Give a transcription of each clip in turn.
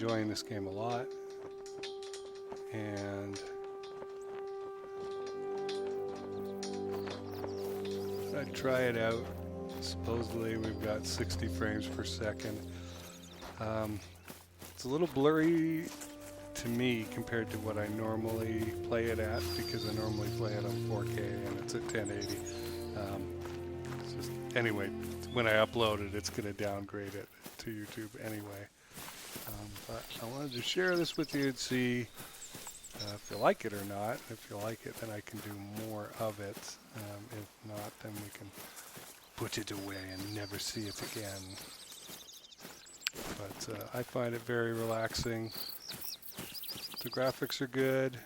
enjoying this game a lot, and I'd try it out. Supposedly we've got 60 frames per second. It's a little blurry to me compared to what I normally play it at, because I normally play it on 4K and it's at 1080. It's just, anyway, when I upload it, it's going to downgrade it to YouTube anyway. But I wanted to share this with you and see if you like it or not. If you like it, then I can do more of it. If not, then we can put it away and never see it again. But I find it very relaxing. The graphics are good.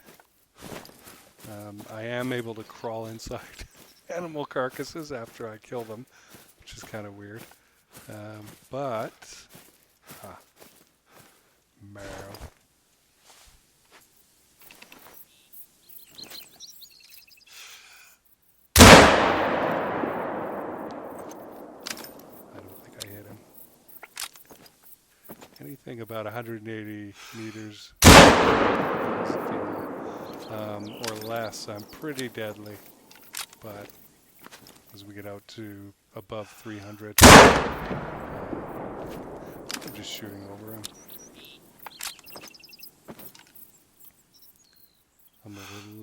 I am able to crawl inside animal carcasses after I kill them, which is kind of weird. Marrow. Anything about 180 meters or less, I'm pretty deadly. But as we get out to above 300, I'm just shooting over him. I'm a little...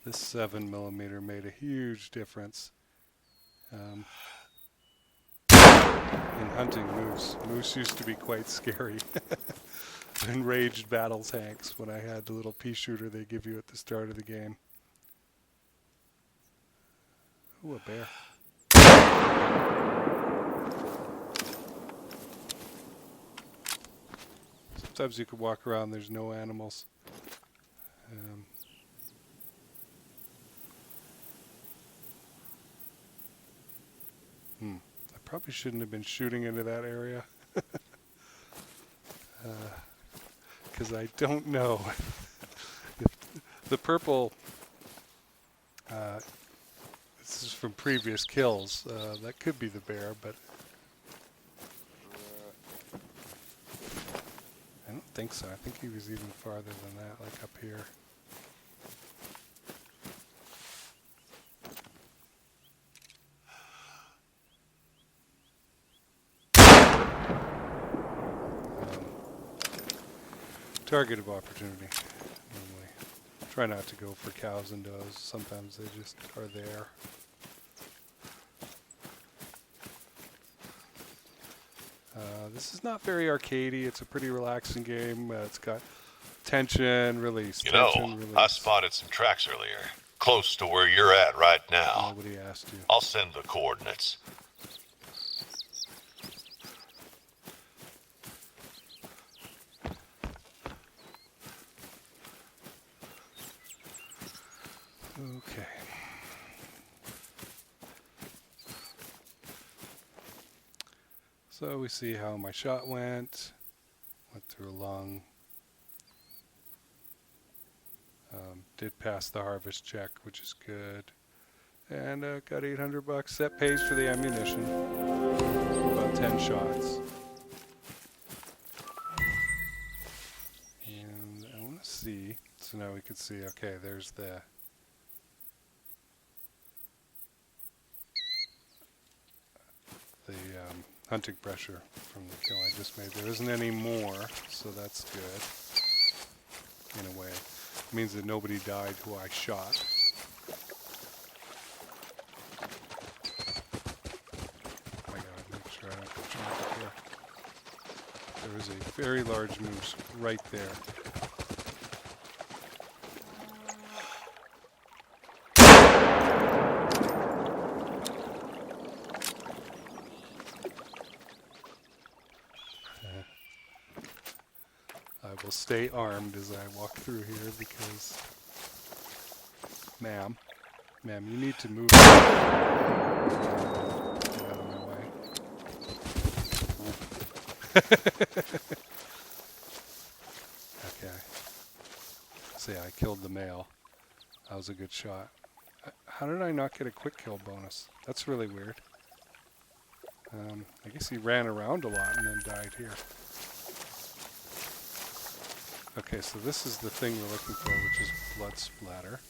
This 7mm made a huge difference in hunting moose. Moose used to be quite scary. Enraged battle tanks when I had the little pea shooter they give you at the start of the game. Ooh, a bear. Sometimes you could walk around, there's no animals. I probably shouldn't have been shooting into that area. Because I don't know. The purple, this is from previous kills. That could be the bear, but I don't think so. I think he was even farther than that, like up here. Target of opportunity, normally. Try not to go for cows and does. Sometimes they just are there. This is not very arcadey. It's a pretty relaxing game. It's got tension, release, tension, release. I spotted some tracks earlier, close to where you're at right now. Nobody asked you. I'll send the coordinates. Okay. So we see how my shot went. Went through a lung. Did pass the harvest check, which is good. And got $800. That pays for the ammunition. About 10 shots. And I want to see. So now we can see, okay, there's the hunting pressure from the kill I just made. There isn't any more, so that's good. In a way. It means that nobody died who I shot. I gotta make sure I don't get jumped up here. There is a very large moose right there. I will stay armed as I walk through here because, ma'am, you need to move. Get out of my way. Okay. See, I killed the male. That was a good shot. How did I not get a quick kill bonus? That's really weird. I guess he ran around a lot and then died here. Okay, so this is the thing we're looking for, which is blood splatter.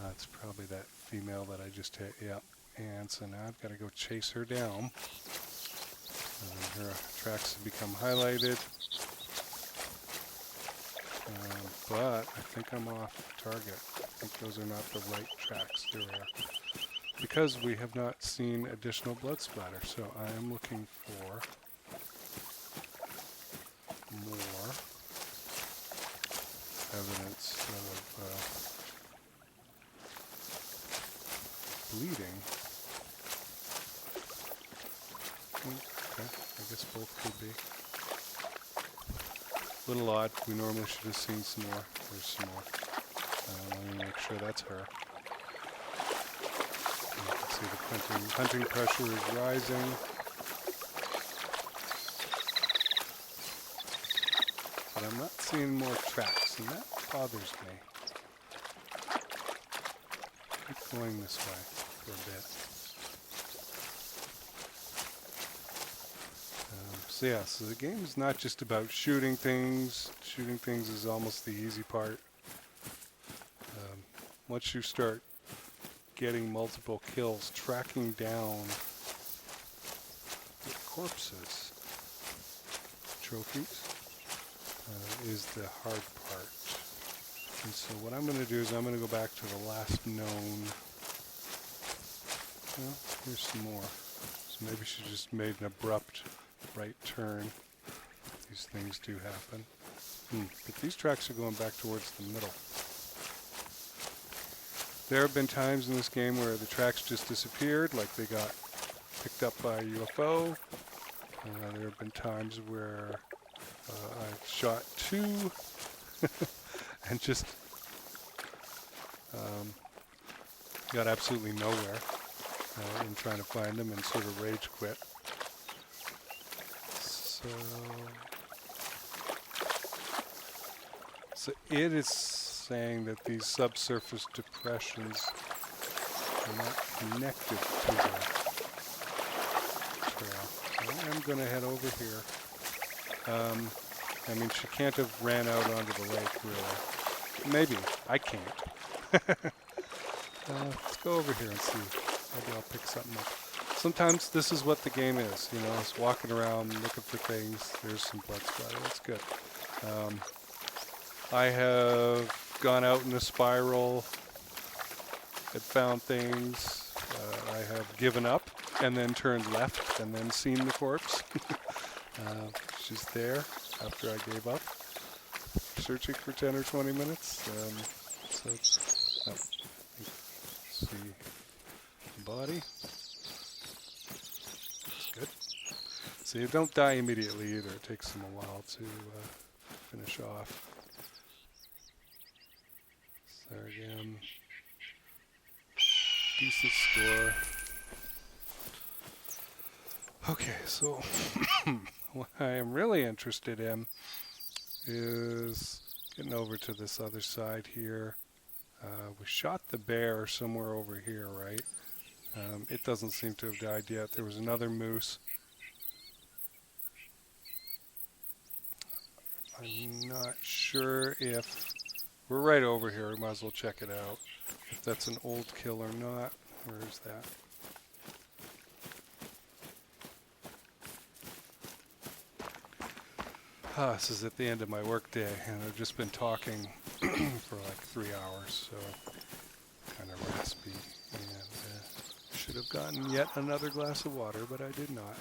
It's probably that female that I just hit. Yep. And so now I've got to go chase her down. Her tracks have become highlighted. But I think I'm off target. I think those are not the right tracks. There are. Because we have not seen additional blood splatter. So I am looking for more evidence of bleeding. Okay, I guess both could be. Little odd. We normally should have seen some more. There's some more. Let me make sure that's her. You can see the hunting pressure is rising. But I'm not seeing more tracks, and that bothers me. Keep going this way for a bit. So yeah, so the game is not just about shooting things. Shooting things is almost the easy part. Once you start getting multiple kills, tracking down the corpses, trophies, is the hard part. And so what I'm going to do is I'm going to go back to the last known. Well, here's some more. So maybe she just made an abrupt right turn. These things do happen. But these tracks are going back towards the middle. There have been times in this game where the tracks just disappeared, like they got picked up by a UFO. There have been times where I've shot two and just got absolutely nowhere in trying to find them and sort of rage quit. So it is saying that these subsurface depressions are not connected to the trail. So I'm going to head over here. I mean, she can't have ran out onto the lake, really. Maybe. I can't. Let's go over here and see. Maybe I'll pick something up. Sometimes this is what the game is, you know, it's walking around looking for things. There's some blood splatter. That's good. I have gone out in a spiral, had found things. I have given up and then turned left and then seen the corpse. She's there after I gave up, searching for 10 or 20 minutes. So it's, see the body. Good. So you don't die immediately either. It takes them a while to finish off. So there again. Decent score. Okay, so what I am really interested in is getting over to this other side here. We shot the bear somewhere over here, right? It doesn't seem to have died yet. There was another moose. I'm not sure if... We're right over here. We might as well check it out. If that's an old kill or not. Where is that? This is at the end of my work day, and I've just been talking for like 3 hours, so kind of raspy. And should have gotten yet another glass of water, but I did not.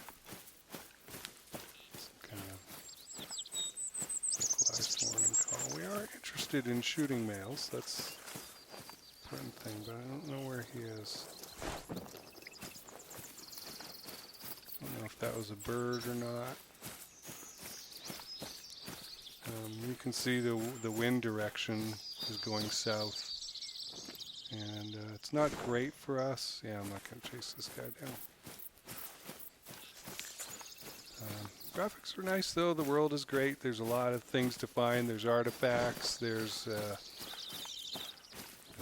Kind of last warning call. We are interested in shooting males. That's an important thing, but I don't know where he is. I don't know if that was a bird or not. You can see the wind direction is going south, and it's not great for us. Yeah, I'm not going to chase this guy down. Graphics are nice though. The world is great. There's a lot of things to find. There's artifacts. There's the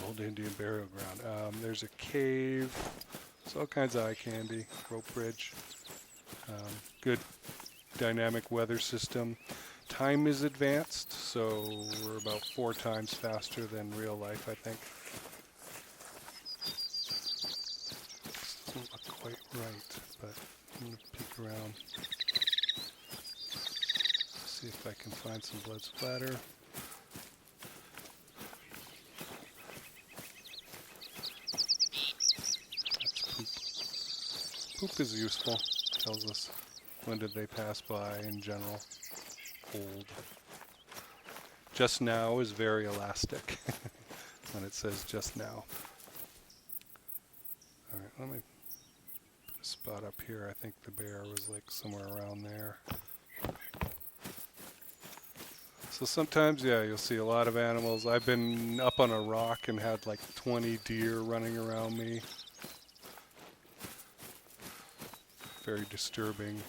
old Indian burial ground. There's a cave. There's all kinds of eye candy. Rope bridge. Good dynamic weather system. Time is advanced, so we're about 4 times faster than real life, I think. Doesn't look quite right, but I'm going to peek around. See if I can find some blood splatter. That's poop. Poop is useful. Tells us when did they pass by in general. Old. Just now is very elastic when it says just now. Alright, let me put a spot up here. I think the bear was like somewhere around there. So sometimes, yeah, you'll see a lot of animals. I've been up on a rock and had like 20 deer running around me. Very disturbing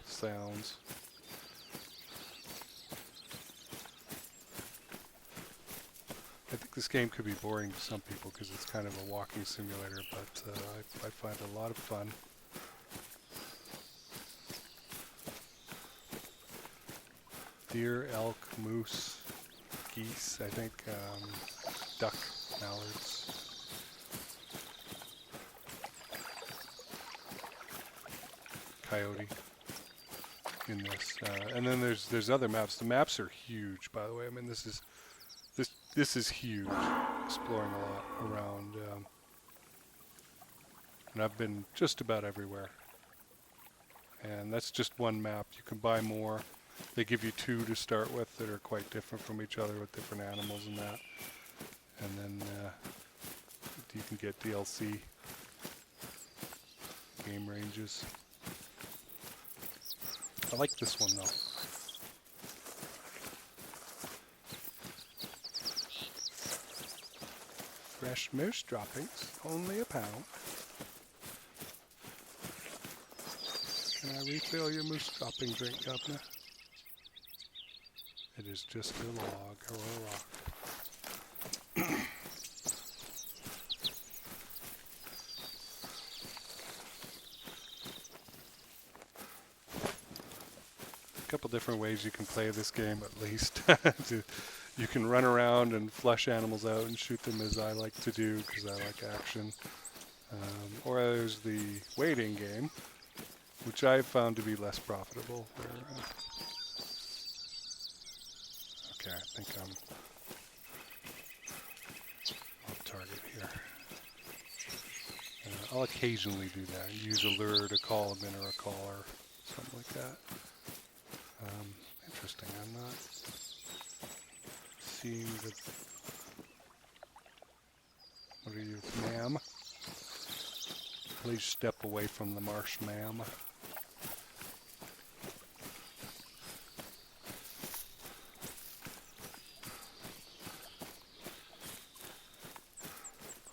sounds. I think this game could be boring to some people because it's kind of a walking simulator, but I find it a lot of fun. Deer, elk, moose, geese, I think, duck, mallards. Coyote in this. And then there's other maps. The maps are huge, by the way. I mean, this is huge, exploring a lot around, and I've been just about everywhere. And that's just one map. You can buy more. They give you 2 to start with that are quite different from each other with different animals and that. And then you can get DLC game ranges. I like this one though. Fresh moose droppings, only £1. Can I refill your moose dropping drink, Governor? It is just a log or a rock. A couple different ways you can play this game, at least. You can run around and flush animals out and shoot them, as I like to do because I like action. Or there's the waiting game, which I've found to be less profitable. Okay, I think I'm off target here. I'll occasionally do that. Use a lure to call them in or a caller, something like that. Interesting. I'm not seeing the... What are you, ma'am? Please step away from the marsh, ma'am.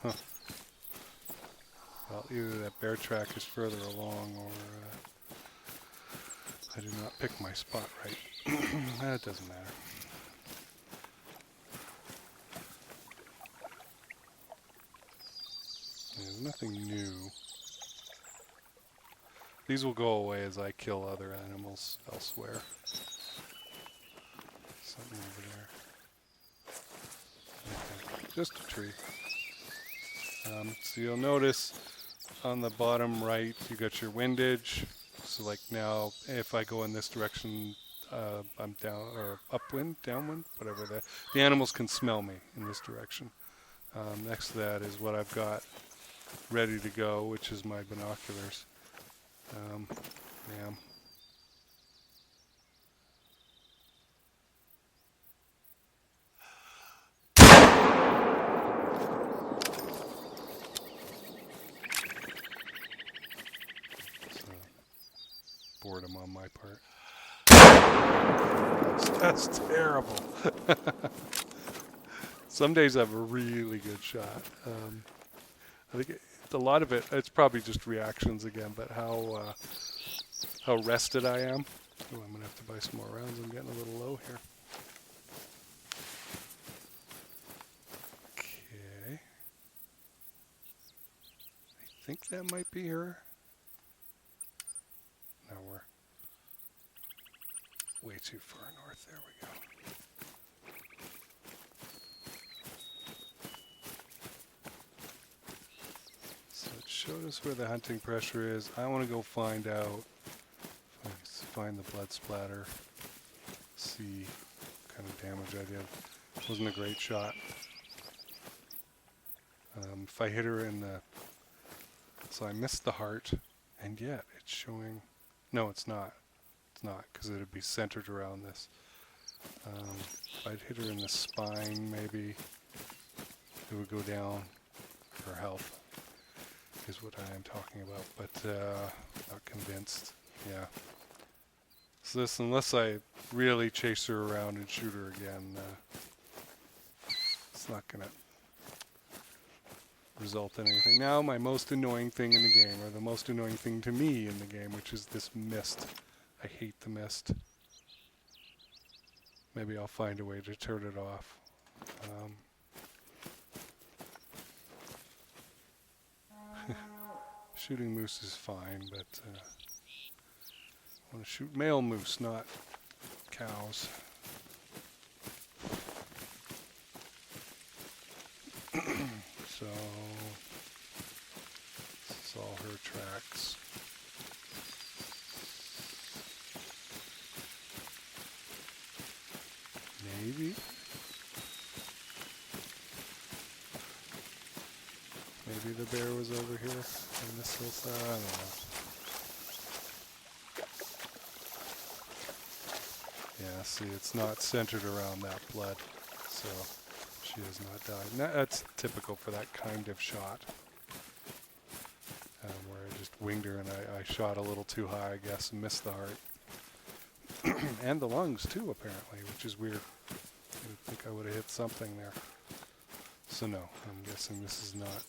Huh. Well, either that bear track is further along or I did not pick my spot right. That doesn't matter. There's nothing new. These will go away as I kill other animals elsewhere. Something over there. Okay, just a tree. So you'll notice on the bottom right you got your windage. So like now if I go in this direction, I'm down or upwind, downwind, whatever. The animals can smell me in this direction. Next to that is what I've got ready to go, which is my binoculars. Ma'am. Boredom on my part. That's terrible. Some days I have a really good shot. I think a lot of it's probably just reactions again, but how rested I am. Oh, I'm going to have to buy some more rounds. I'm getting a little low here. Okay. I think that might be her. No, we're way too far north. There we go. So it showed us where the hunting pressure is. I want to go find out, find the blood splatter, see what kind of damage I did. Wasn't a great shot. If I hit her in the... So I missed the heart, and yet it's showing... No, it's not. It's not, because it would be centered around this. If I'd hit her in the spine, maybe it would go down. Her health is what I am talking about, but not convinced. Yeah. So this, unless I really chase her around and shoot her again, it's not going to result in anything. Now, my most annoying thing in the game, or the most annoying thing to me in the game, which is this mist. I hate the mist. Maybe I'll find a way to turn it off. Shooting moose is fine, but I want to shoot male moose, not cows. So, this is all her tracks. Maybe. Maybe the bear was over here on this hillside. I don't know. Yeah, see, it's not centered around that blood, so she has not died. And that's typical for that kind of shot, where I just winged her and I shot a little too high, I guess, and missed the heart. And the lungs, too, apparently, which is weird. I would think I would have hit something there. So no, I'm guessing this is not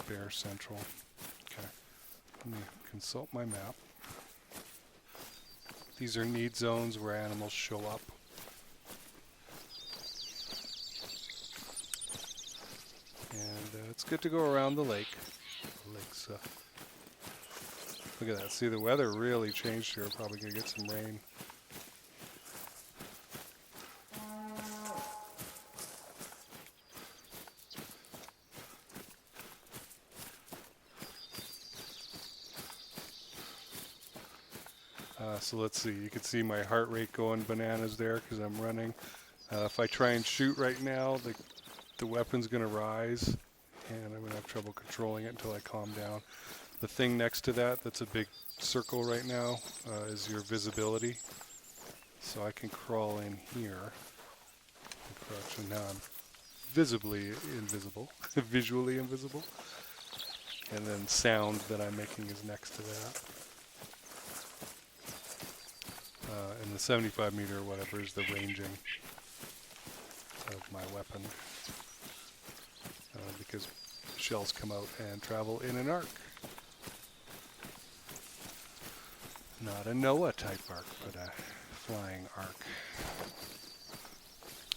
bear central. Okay, let me consult my map. These are need zones where animals show up. And it's good to go around the lake. The lake's, look at that. See, the weather really changed here. Probably going to get some rain. So let's see. You can see my heart rate going bananas there because I'm running. If I try and shoot right now, the weapon's going to rise, and I'm going to have trouble controlling it until I calm down. The thing next to that, that's a big circle right now, is your visibility. So I can crawl in here, and crouch, and now I'm visibly invisible, visually invisible. And then sound that I'm making is next to that. And the 75 meter or whatever is the ranging of my weapon. Because shells come out and travel in an arc. Not a Noah type arc, but a flying arc.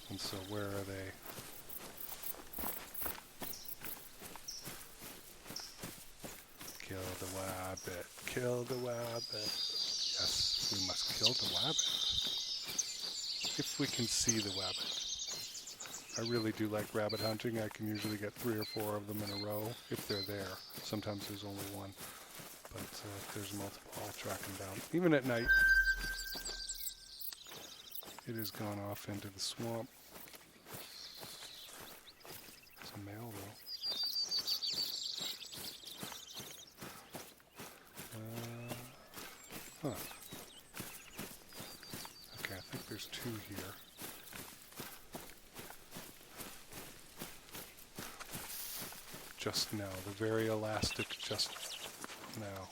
And so where are they? Kill the wabbit. Kill the wabbit. Yes, we must kill the wabbit. If we can see the wabbit. I really do like rabbit hunting. I can usually get 3 or 4 of them in a row if they're there. Sometimes there's only one. But if there's multiple, I'll track them down. Even at night. It has gone off into the swamp. It's a male though. Huh. Okay, I think there's 2 here. Just now, the very elastic just now.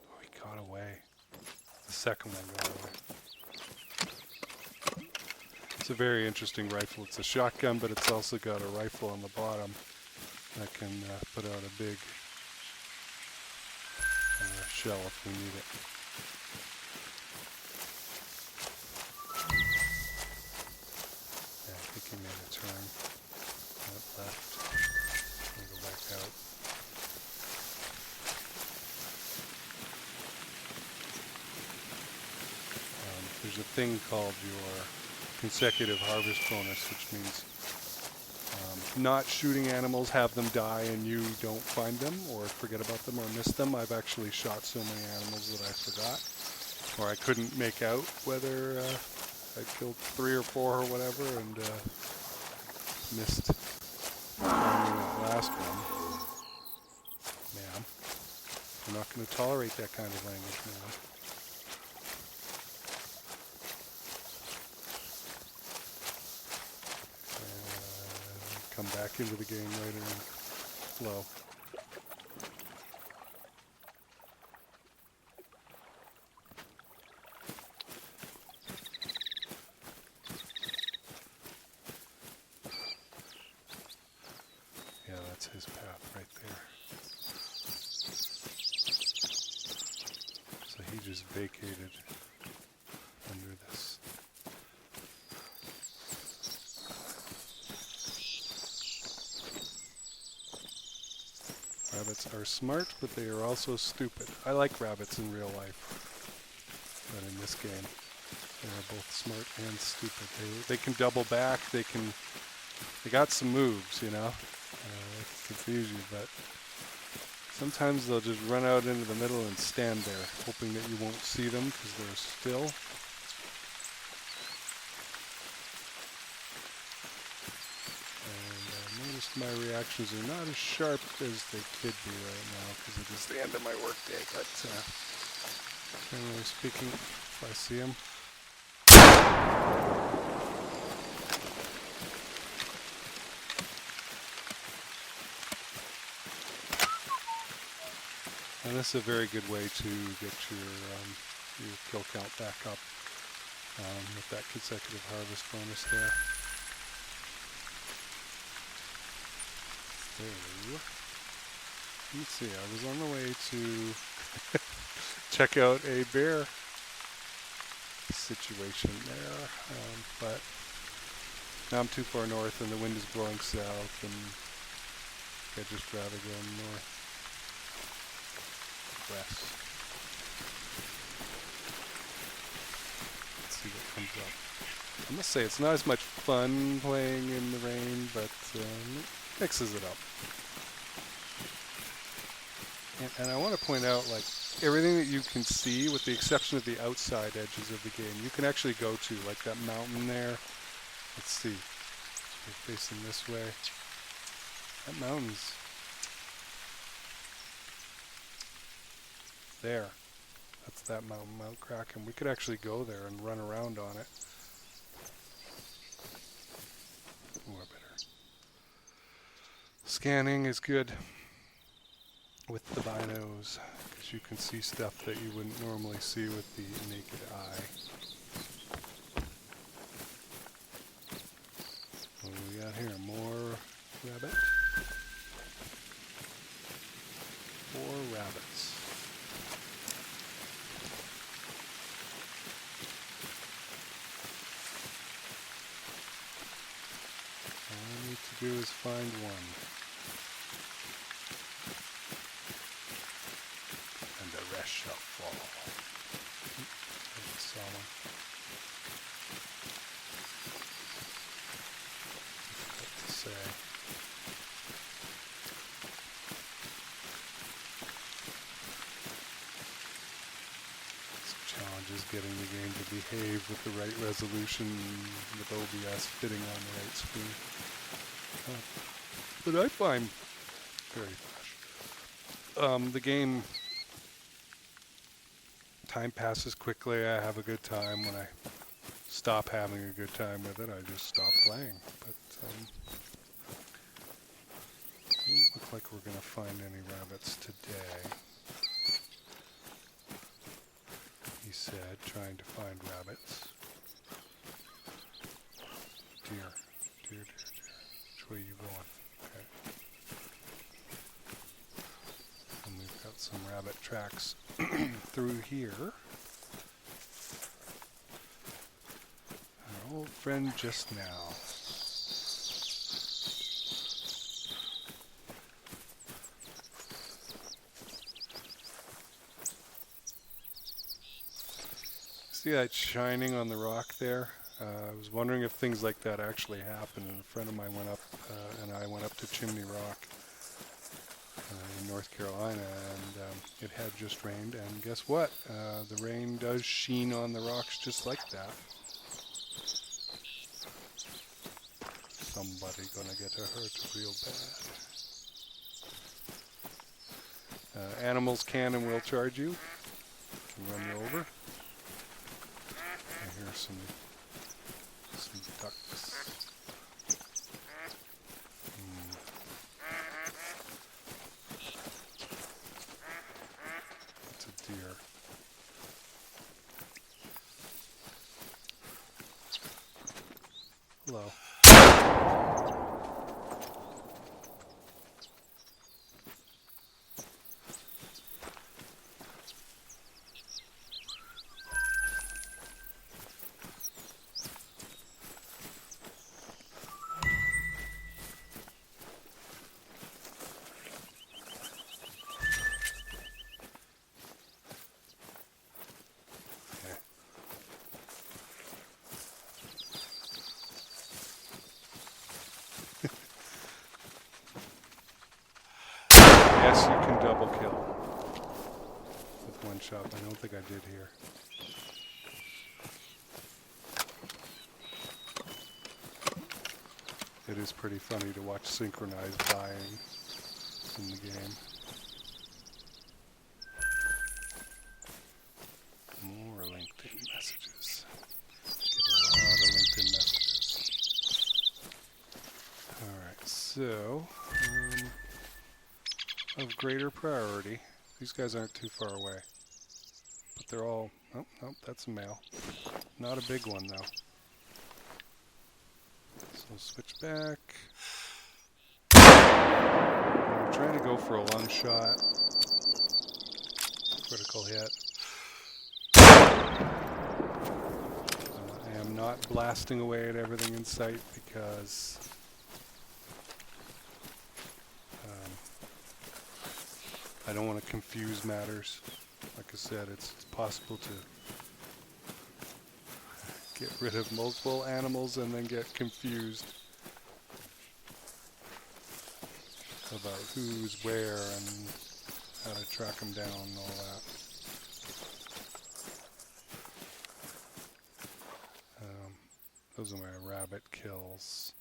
Oh, he got away. The second one got away. It's a very interesting rifle. It's a shotgun, but it's also got a rifle on the bottom. I can put out a big shell if we need it. Yeah, I think he made a turn. Went left. I'll go back out. There's a thing called your consecutive harvest bonus, which means not shooting animals, have them die, and you don't find them or forget about them or miss them. I've actually shot so many animals that I forgot, or I couldn't make out whether I killed 3 or 4 or whatever, and missed finding that last one. Ma'am, I'm not going to tolerate that kind of language, ma'am. Come back into the game later and flow. Yeah, that's his path right there. So he just vacated under this. Rabbits are smart, but they are also stupid. I like rabbits in real life, but in this game, they are both smart and stupid. They can double back. They got some moves, you know. They can confuse you, but sometimes they'll just run out into the middle and stand there, hoping that you won't see them because they're still. My reactions are not as sharp as they could be right now because it is the end of my workday, but generally speaking, if I see them. And this is a very good way to get your kill count back up with that consecutive harvest bonus there. Let's see, I was on the way to check out a bear situation there, but now I'm too far north and the wind is blowing south, and I'd just rather go west. Let's see what comes up. I must say it's not as much fun playing in the rain, but mixes it up. And I want to point out, like, everything that you can see, with the exception of the outside edges of the game, you can actually go to, like that mountain there. Let's see. We're facing this way. That mountain's there. That's that mountain, Mount Kraken. We could actually go there and run around on it. Ooh, I better. Scanning is good with the binos, because you can see stuff that you wouldn't normally see with the naked eye. What do we got here? More rabbit? 4 rabbits. All I need to do is find one. And the rest shall fall. I saw one. Difficult to say. Some challenges getting the game to behave with the right resolution, with OBS fitting on the right screen. But I find very fresh. The game, time passes quickly. I have a good time. When I stop having a good time with it, I just stop playing. But doesn't look like we're going to find any rabbits today. He said, trying to find rabbits. Deer. Which way are you going? Okay. some rabbit tracks through here. Our old friend just now. See that shining on the rock there? I was wondering if things like that actually happen. And a friend of mine went up, and I went up to Chimney Rock in North Carolina, and it had just rained. And guess what? The rain does sheen on the rocks just like that. Somebody gonna get hurt real bad. Animals can and will charge you. Can run you over. I hear some ducks. It's a deer. Hello. Yes, you can double kill with one shot. I don't think I did here. It is pretty funny to watch synchronized dying in the game. More LinkedIn messages. Get a lot of LinkedIn messages. Alright, so of greater priority. These guys aren't too far away. But they're all... Oh, nope, that's a male. Not a big one, though. So switch back. I'm trying to go for a lung shot. Critical hit. I am not blasting away at everything in sight because... I don't want to confuse matters. Like I said, it's possible to get rid of multiple animals and then get confused about who's where and how to track them down and all that. Those are my rabbit kills.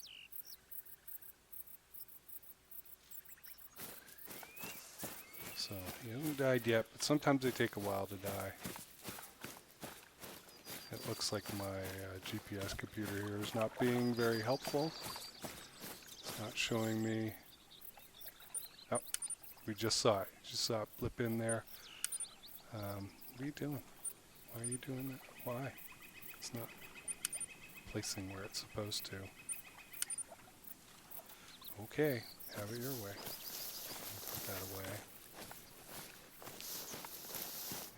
So he hasn't died yet, but sometimes they take a while to die. It looks like my GPS computer here is not being very helpful. It's not showing me. Oh, we just saw it. Just saw it blip in there. What are you doing? Why are you doing that? Why? It's not placing where it's supposed to. Okay, have it your way. Put that away.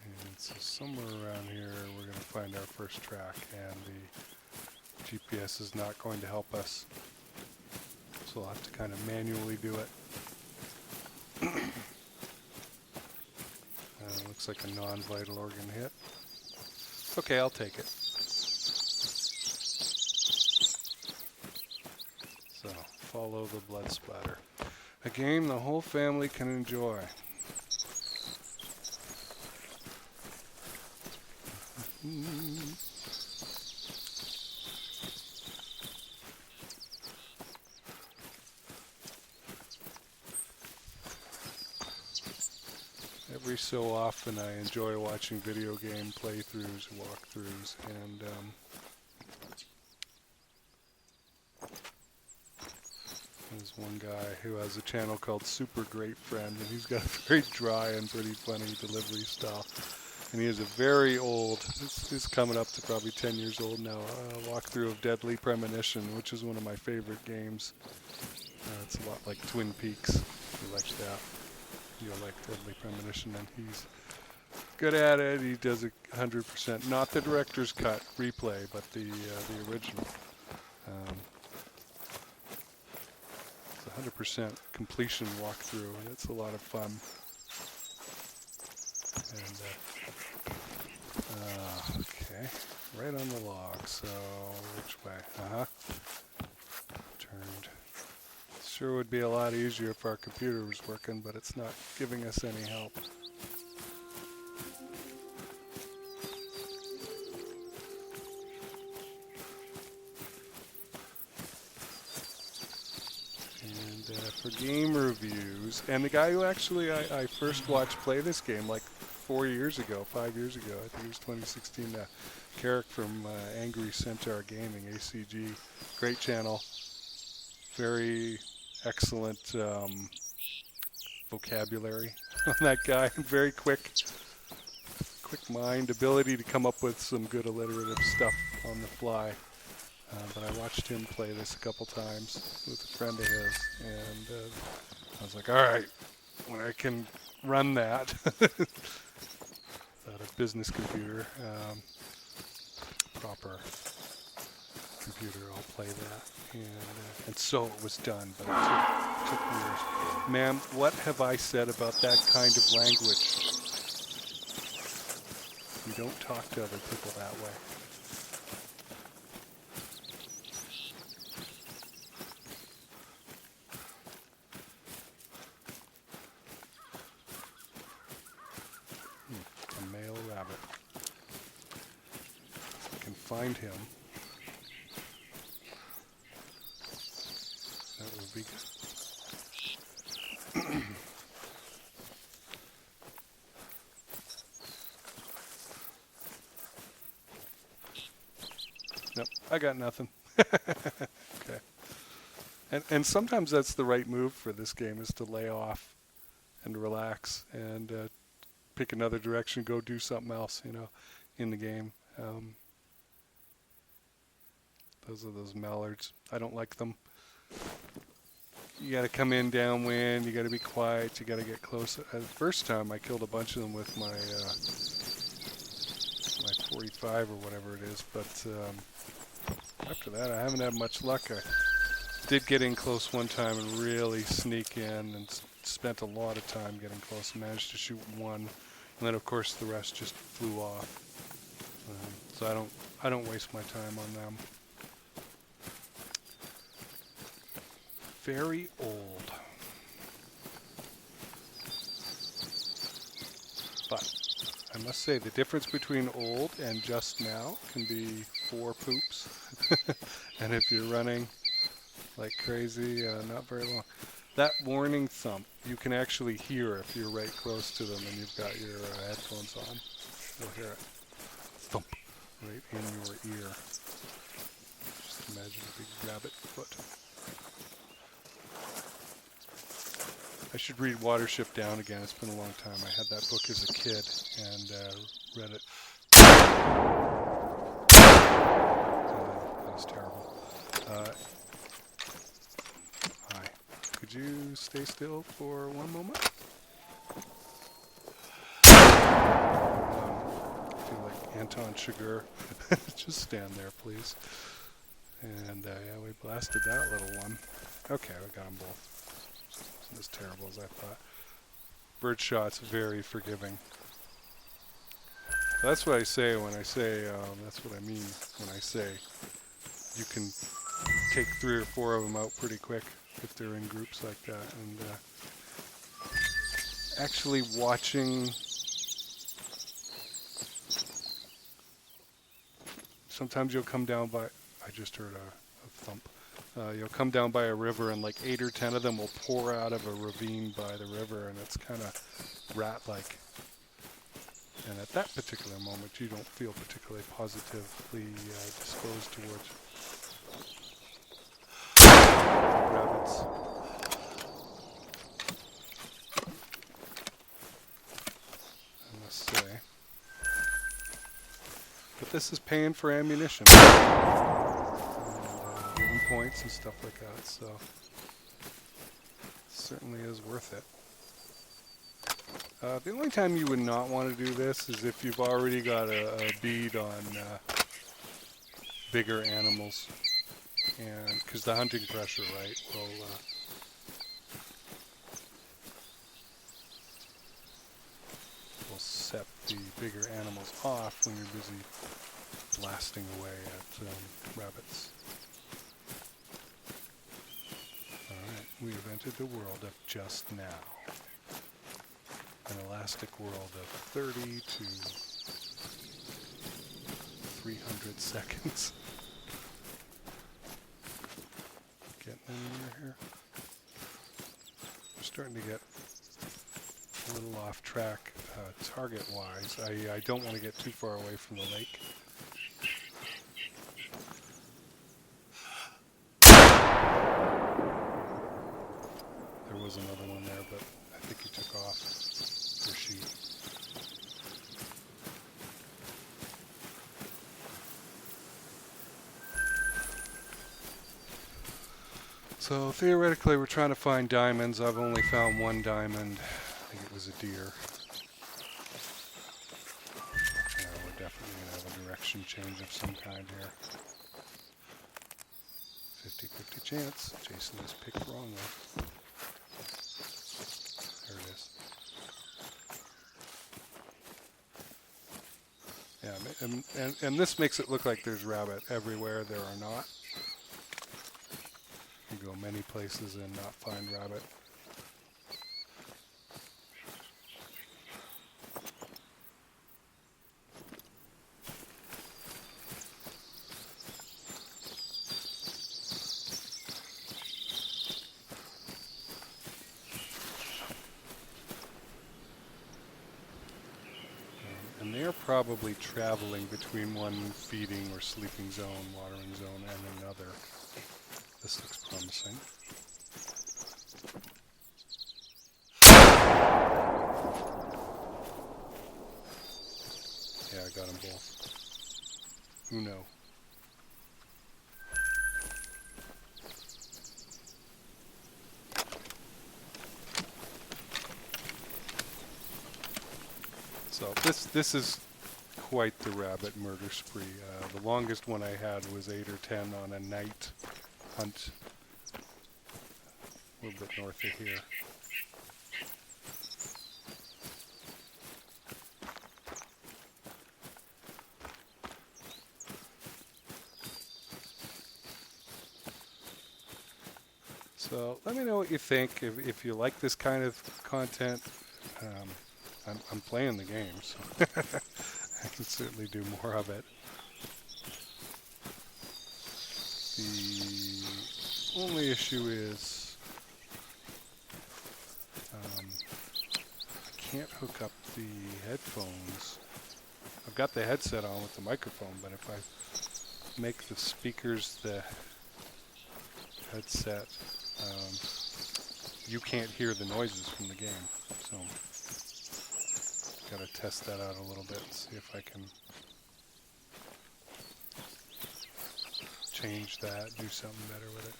And so somewhere around here we're going to find our first track, and the GPS is not going to help us. So we'll have to kind of manually do it. Looks like a non-vital organ hit. Okay, I'll take it. So, follow the blood splatter. A game the whole family can enjoy. Every so often I enjoy watching video game playthroughs, walkthroughs, and there's one guy who has a channel called Super Great Friend, and he's got a very dry and pretty funny delivery style. And he is a very old, it's coming up to probably 10 years old now, walkthrough of Deadly Premonition, which is one of my favorite games. It's a lot like Twin Peaks, if you like that. you'll like Deadly Premonition, and he's good at it. He does it 100%. Not the director's cut replay, but the original. It's 100% completion walkthrough, and it's a lot of fun. And okay, right on the log. So which way? Turned. Sure would be a lot easier if our computer was working, but it's not giving us any help. For game reviews, and the guy who actually I first watched play this game like 5 years ago, I think it was 2016, Carrick from Angry Centaur Gaming, ACG, great channel, very excellent vocabulary on that guy, very quick mind, ability to come up with some good alliterative stuff on the fly. But I watched him play this a couple times with a friend of his, and I was like, all right, when I can run that without a business computer, proper computer, I'll play that. And so it was done, but it took years. Ma'am, what have I said about that kind of language? You don't talk to other people that way. Find him. That would be good. Nope, I got nothing. Okay. And sometimes that's the right move for this game, is to lay off and relax and pick another direction, go do something else, in the game. Those are those mallards. I don't like them. You got to come in downwind. You got to be quiet. You got to get close. The first time I killed a bunch of them with my 45 or whatever it is. But after that, I haven't had much luck. I did get in close one time and really sneak in, and spent a lot of time getting close. Managed to shoot one, and then of course the rest just flew off. So I don't waste my time on them. Very old. But I must say the difference between old and just now can be 4 poops. And if you're running like crazy, not very long. That warning thump, you can actually hear if you're right close to them and you've got your headphones on. You'll hear it. Thump right in your ear. Just imagine a big rabbit foot. I should read Watership Down again. It's been a long time. I had that book as a kid and read it. That was terrible. Hi. Could you stay still for one moment? I feel like Anton Chigurh. Just stand there, please. And yeah, we blasted that little one. Okay, we got them both. As terrible as I thought. Birdshot's very forgiving. That's what I say when I say, that's what I mean when I say you can take 3 or 4 of them out pretty quick if they're in groups like that. And actually watching, sometimes you'll come down by, I just heard a thump. You'll come down by a river and like 8 or 10 of them will pour out of a ravine by the river, and it's kind of rat-like. And at that particular moment, you don't feel particularly positively disposed towards rabbits. I must say. But this is paying for ammunition. Points and stuff like that, so it certainly is worth it. The only time you would not want to do this is if you've already got a bead on bigger animals, and because the hunting pressure, right, will set the bigger animals off when you're busy blasting away at rabbits. Alright, we have entered the world of just now. An elastic world of 30 to 300 seconds. Getting anywhere here? We're starting to get a little off track target-wise. I don't want to get too far away from the lake. There was another one there, but I think he took off. Or she. So theoretically we're trying to find diamonds. I've only found one diamond. I think it was a deer. Yeah, we're definitely going to have a direction change of some kind here. 50-50 chance. Jason has picked wrongly. There it is. Yeah, and this makes it look like there's rabbit everywhere. There are not. You go many places and not find rabbit. And they're probably traveling between one feeding or sleeping zone, watering zone, and another. This looks promising. Yeah, I got them both. Who knows? So this is quite the rabbit murder spree. The longest one I had was 8 or 10 on a night hunt, a little bit north of here. So let me know what you think. If you like this kind of content, I'm playing the game, so I can certainly do more of it. The only issue is I can't hook up the headphones. I've got the headset on with the microphone, but if I make the speakers the headset, you can't hear the noises from the game. So got to test that out a little bit and see if I can change that, do something better with it.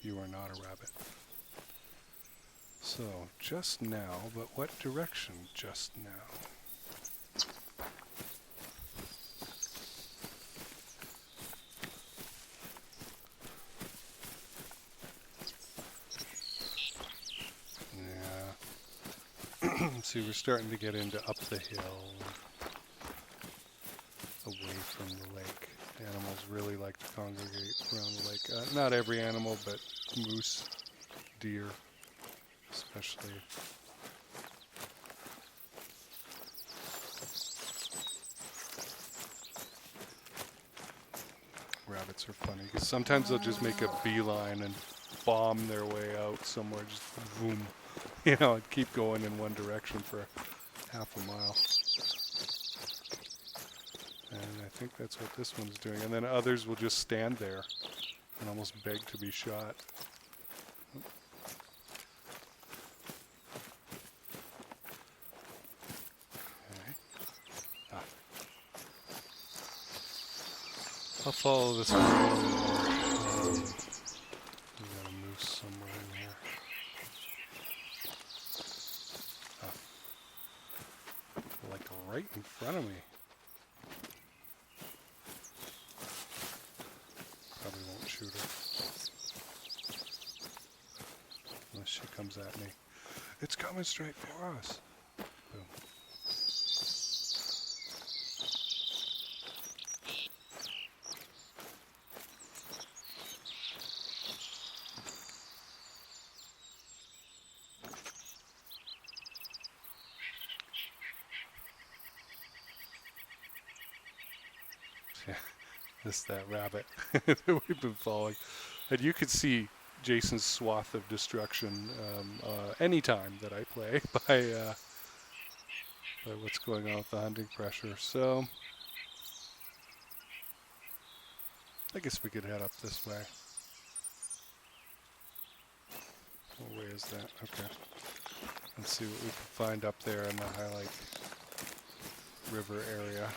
You are not a rabbit. So, just now, but what direction just now? See, we're starting to get into up the hill, away from the lake. Animals really like to congregate around the lake. Not every animal, but moose, deer, especially. Rabbits are funny, because sometimes they'll just make a beeline and bomb their way out somewhere, just boom. You know, and keep going in one direction for half a mile. And I think that's what this one's doing. And then others will just stand there and almost beg to be shot. Okay. I'll follow this one a little more. We got a moose somewhere in here. Oh, like right in front of me. Probably won't shoot her. Unless she comes at me. It's coming straight for us. Boom. Yeah, this is that rabbit that we've been following. And you could see Jason's swath of destruction anytime that I play by what's going on with the hunting pressure. So I guess we could head up this way. What way is that? Okay. Let's see what we can find up there in the Highlight River area.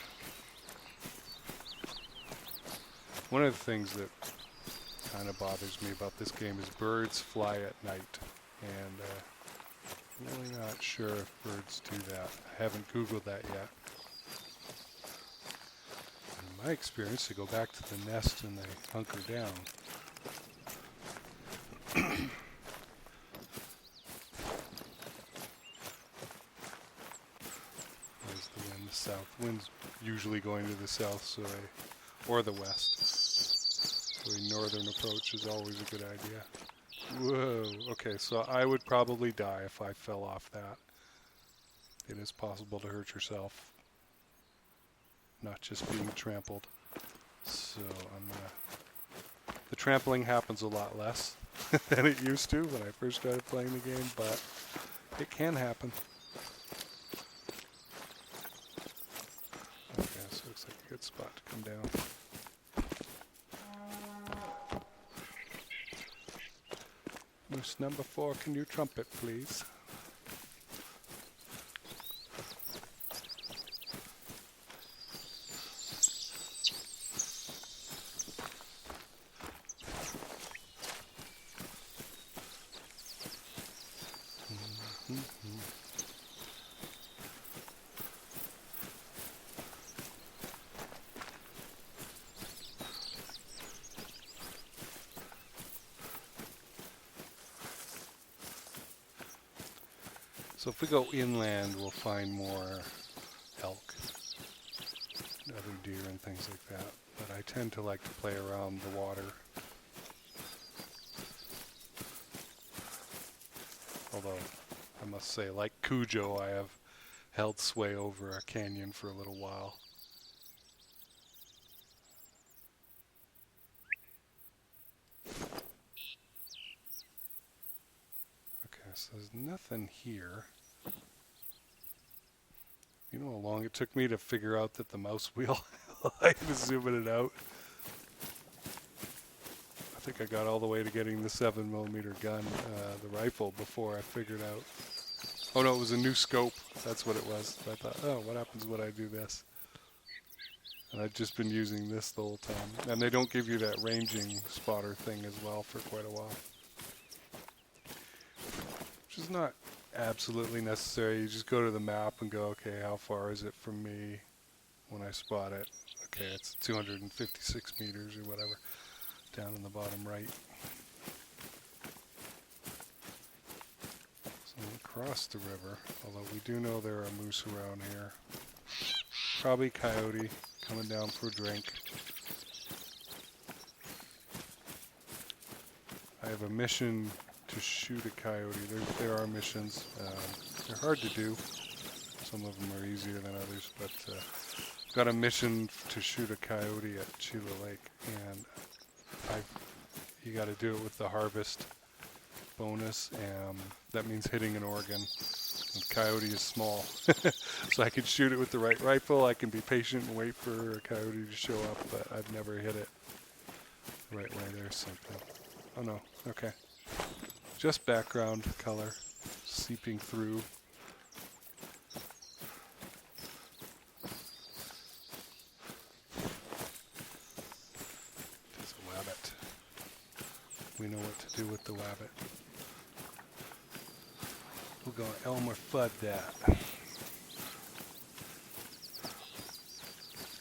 One of the things that kind of bothers me about this game is birds fly at night, and I'm really not sure if birds do that. I haven't Googled that yet. In my experience, they go back to the nest and they hunker down. There's the wind, the south wind's usually going to the south, so or the west. So a northern approach is always a good idea. Whoa, okay, so I would probably die if I fell off that. It is possible to hurt yourself, not just being trampled. So I'm gonna... The trampling happens a lot less than it used to when I first started playing the game, but it can happen. Okay, so it looks like a good spot to come down. Moose number 4, can you trumpet, please? So if we go inland, we'll find more elk, other deer and things like that. But I tend to like to play around the water. Although, I must say, like Cujo, I have held sway over a canyon for a little while. Okay, so there's nothing here. You know how long it took me to figure out that the mouse wheel, I was zooming it out. I think I got all the way to getting the 7mm gun, the rifle, before I figured out. Oh no, it was a new scope. That's what it was. I thought, oh, what happens when I do this? And I've just been using this the whole time. And they don't give you that ranging spotter thing as well for quite a while. Which is not absolutely necessary. You just go to the map and go, okay, how far is it from me when I spot it? Okay, it's 256 meters or whatever, down in the bottom right. So we'll cross the river, although we do know there are moose around here. Probably coyote coming down for a drink. I have a mission to shoot a coyote. There are missions. They're hard to do. Some of them are easier than others, but I've got a mission to shoot a coyote at Chila Lake, and you got to do it with the harvest bonus, and that means hitting an organ. And coyote is small, so I can shoot it with the right rifle. I can be patient and wait for a coyote to show up, but I've never hit it the right way. There's something. Oh no, okay. Just background color seeping through. We know what to do with the Wabbit. We're going Elmer Fudd that.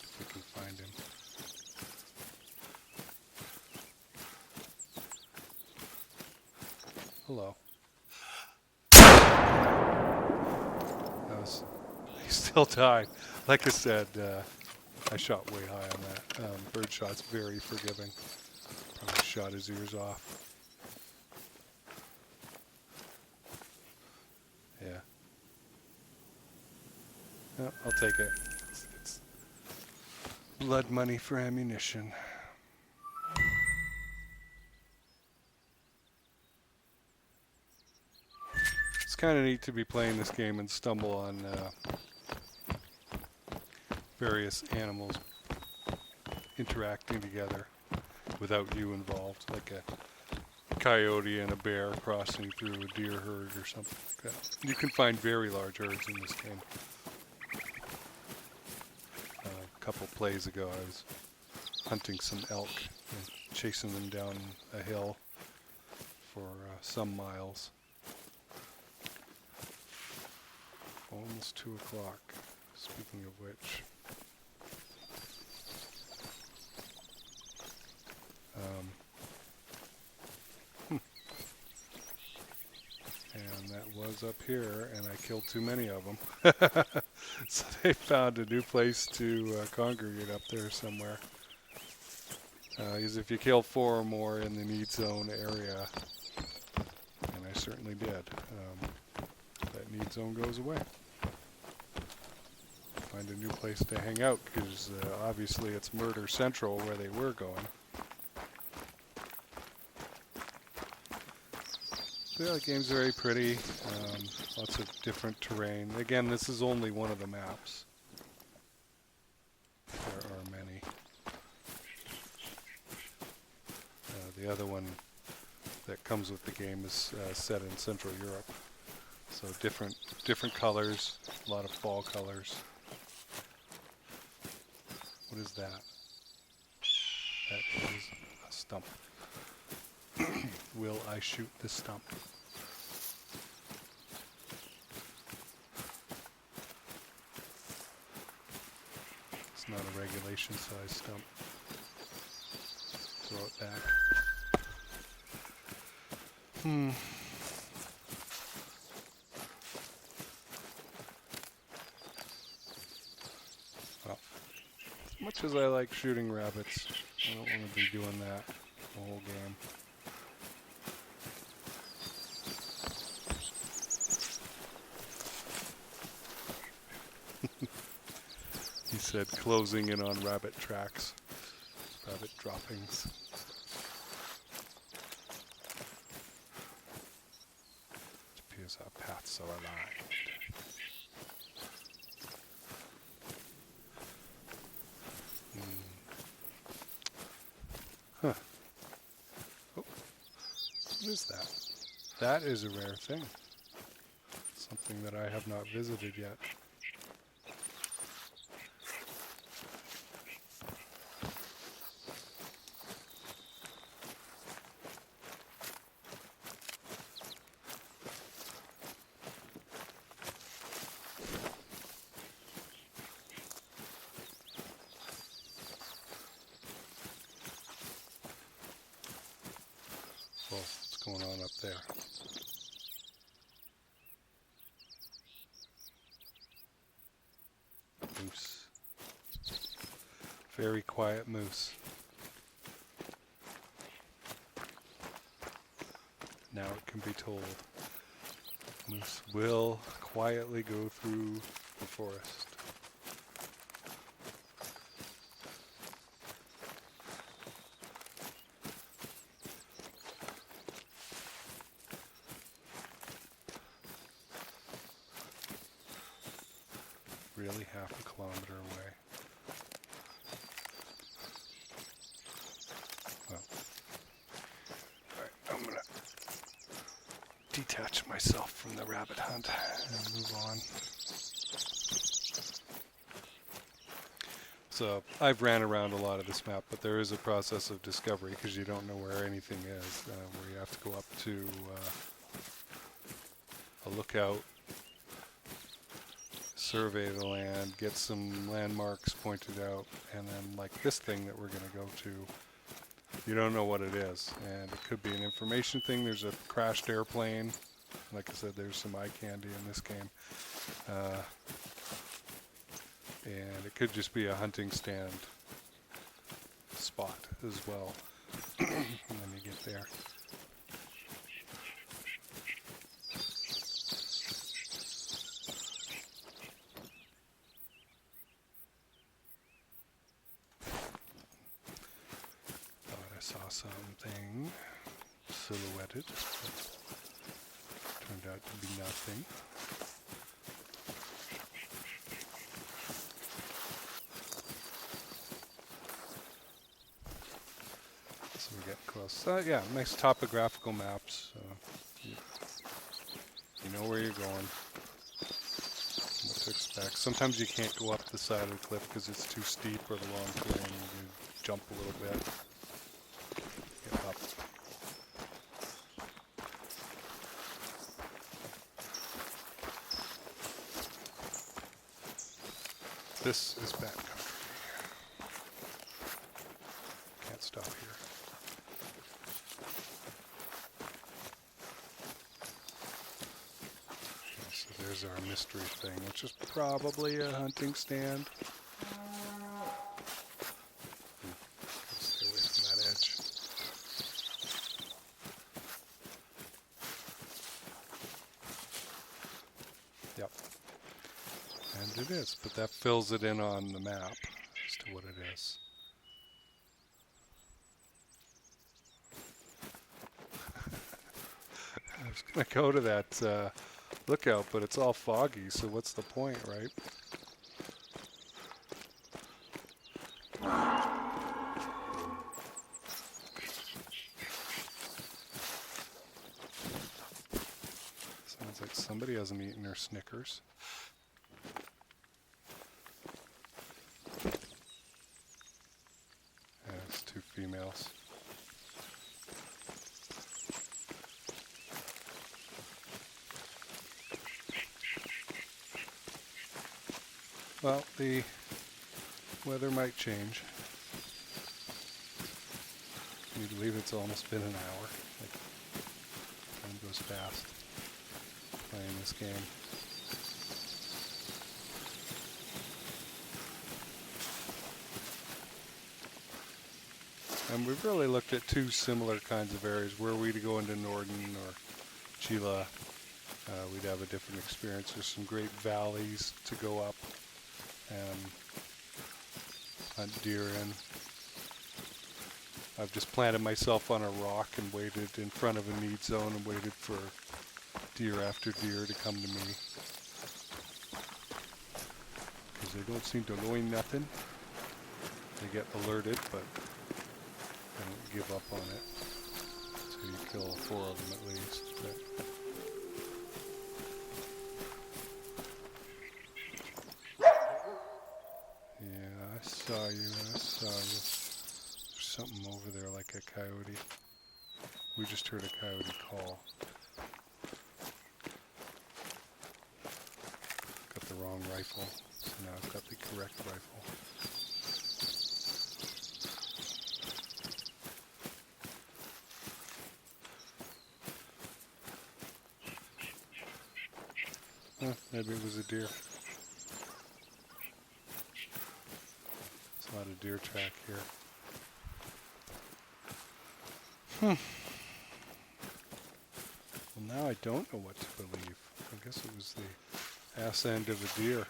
If we can find him. Hello. He still died. Like I said, I shot way high on that. Bird shot's very forgiving. Probably shot his ears off. Yeah. Oh, I'll take it. It's blood money for ammunition. It's kind of neat to be playing this game and stumble on various animals interacting together without you involved, like a coyote and a bear crossing through a deer herd or something like that. You can find very large herds in this game. A couple plays ago I was hunting some elk and chasing them down a hill for some miles. Almost 2 o'clock, speaking of which. And that was up here, and I killed too many of them. So they found a new place to congregate up there somewhere. Because if you kill 4 or more in the need zone area, and I certainly did, that need zone goes away. Find a new place to hang out, because obviously it's Murder Central where they were going. Yeah, the game's very pretty. Lots of different terrain. Again, this is only one of the maps. There are many. The other one that comes with the game is set in Central Europe. So different colors, a lot of fall colors. What is that? That is a stump. Will I shoot the stump? It's not a regulation size stump. Throw it back. Well, as much as I like shooting rabbits, I don't want to be doing that the whole game. He said closing in on rabbit tracks, rabbit droppings. It appears our paths are aligned. Huh. Oh, what is that? That is a rare thing. Something that I have not visited yet. What's going on up there? Moose. Very quiet moose. Now it can be told. Moose will quietly go through the forest. Really, half a kilometer away. Well, alright, I'm gonna detach myself from the rabbit hunt and move on. So I've ran around a lot of this map, but there is a process of discovery because you don't know where anything is, where you have to go up to a lookout, survey the land, get some landmarks pointed out, and then like this thing that we're going to go to, you don't know what it is. And it could be an information thing. There's a crashed airplane. Like I said, there's some eye candy in this game. And it could just be a hunting stand spot as well. And then you get there. Thought I saw something silhouetted, but turned out to be nothing. So we're getting close. Yeah, nice topographical maps. You know where you're going, what to expect. Sometimes you can't go up the side of the cliff because it's too steep or the wrong terrain. You jump a little bit, get up. This is bad country. Can't stop here. There's our mystery thing, which is probably a hunting stand. Stay away from that edge. Yep. And it is, but that fills it in on the map as to what it is. I was going to go to that lookout, but it's all foggy, so what's the point, right? Sounds like somebody hasn't eaten their Snickers. Yeah, it's two females. Well, the weather might change. Can you believe it's almost been an hour? Like, time goes fast playing this game. And we've really looked at two similar kinds of areas. Were we to go into Norden or Chila, we'd have a different experience. There's some great valleys to go up and hunt deer in. I've just planted myself on a rock and waited in front of a need zone and waited for deer after deer to come to me. Because they don't seem to know nothing. They get alerted, but they don't give up on it. So you kill 4 of them at least. But yeah, I saw you. There's something over there like a coyote. We just heard a coyote call. Got the wrong rifle, so now I've got the correct rifle. Maybe it was a deer. There's a lot of deer track here. Well, now I don't know what to believe. I guess it was the ass end of a deer.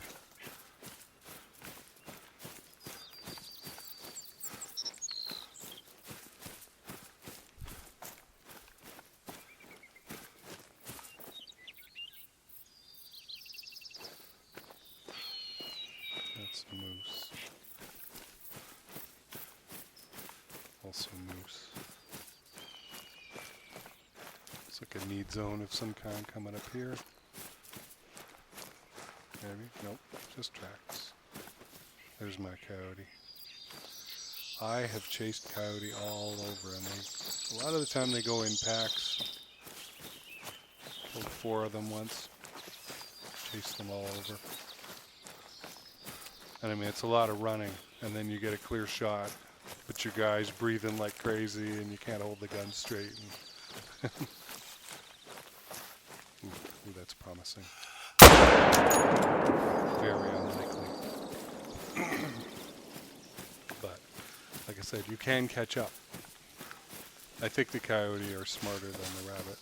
That's a moose. Also moose. It's like a need zone of some kind coming up here. Maybe? Nope, just tracks. There's my coyote. I have chased coyote all over, and a lot of the time they go in packs. Killed 4 of them once. Chased them all over. And I mean, it's a lot of running, and then you get a clear shot, but your guy's breathing like crazy, and you can't hold the gun straight. And ooh, that's promising. Very unlikely. But, like I said, you can catch up. I think the coyote are smarter than the rabbit.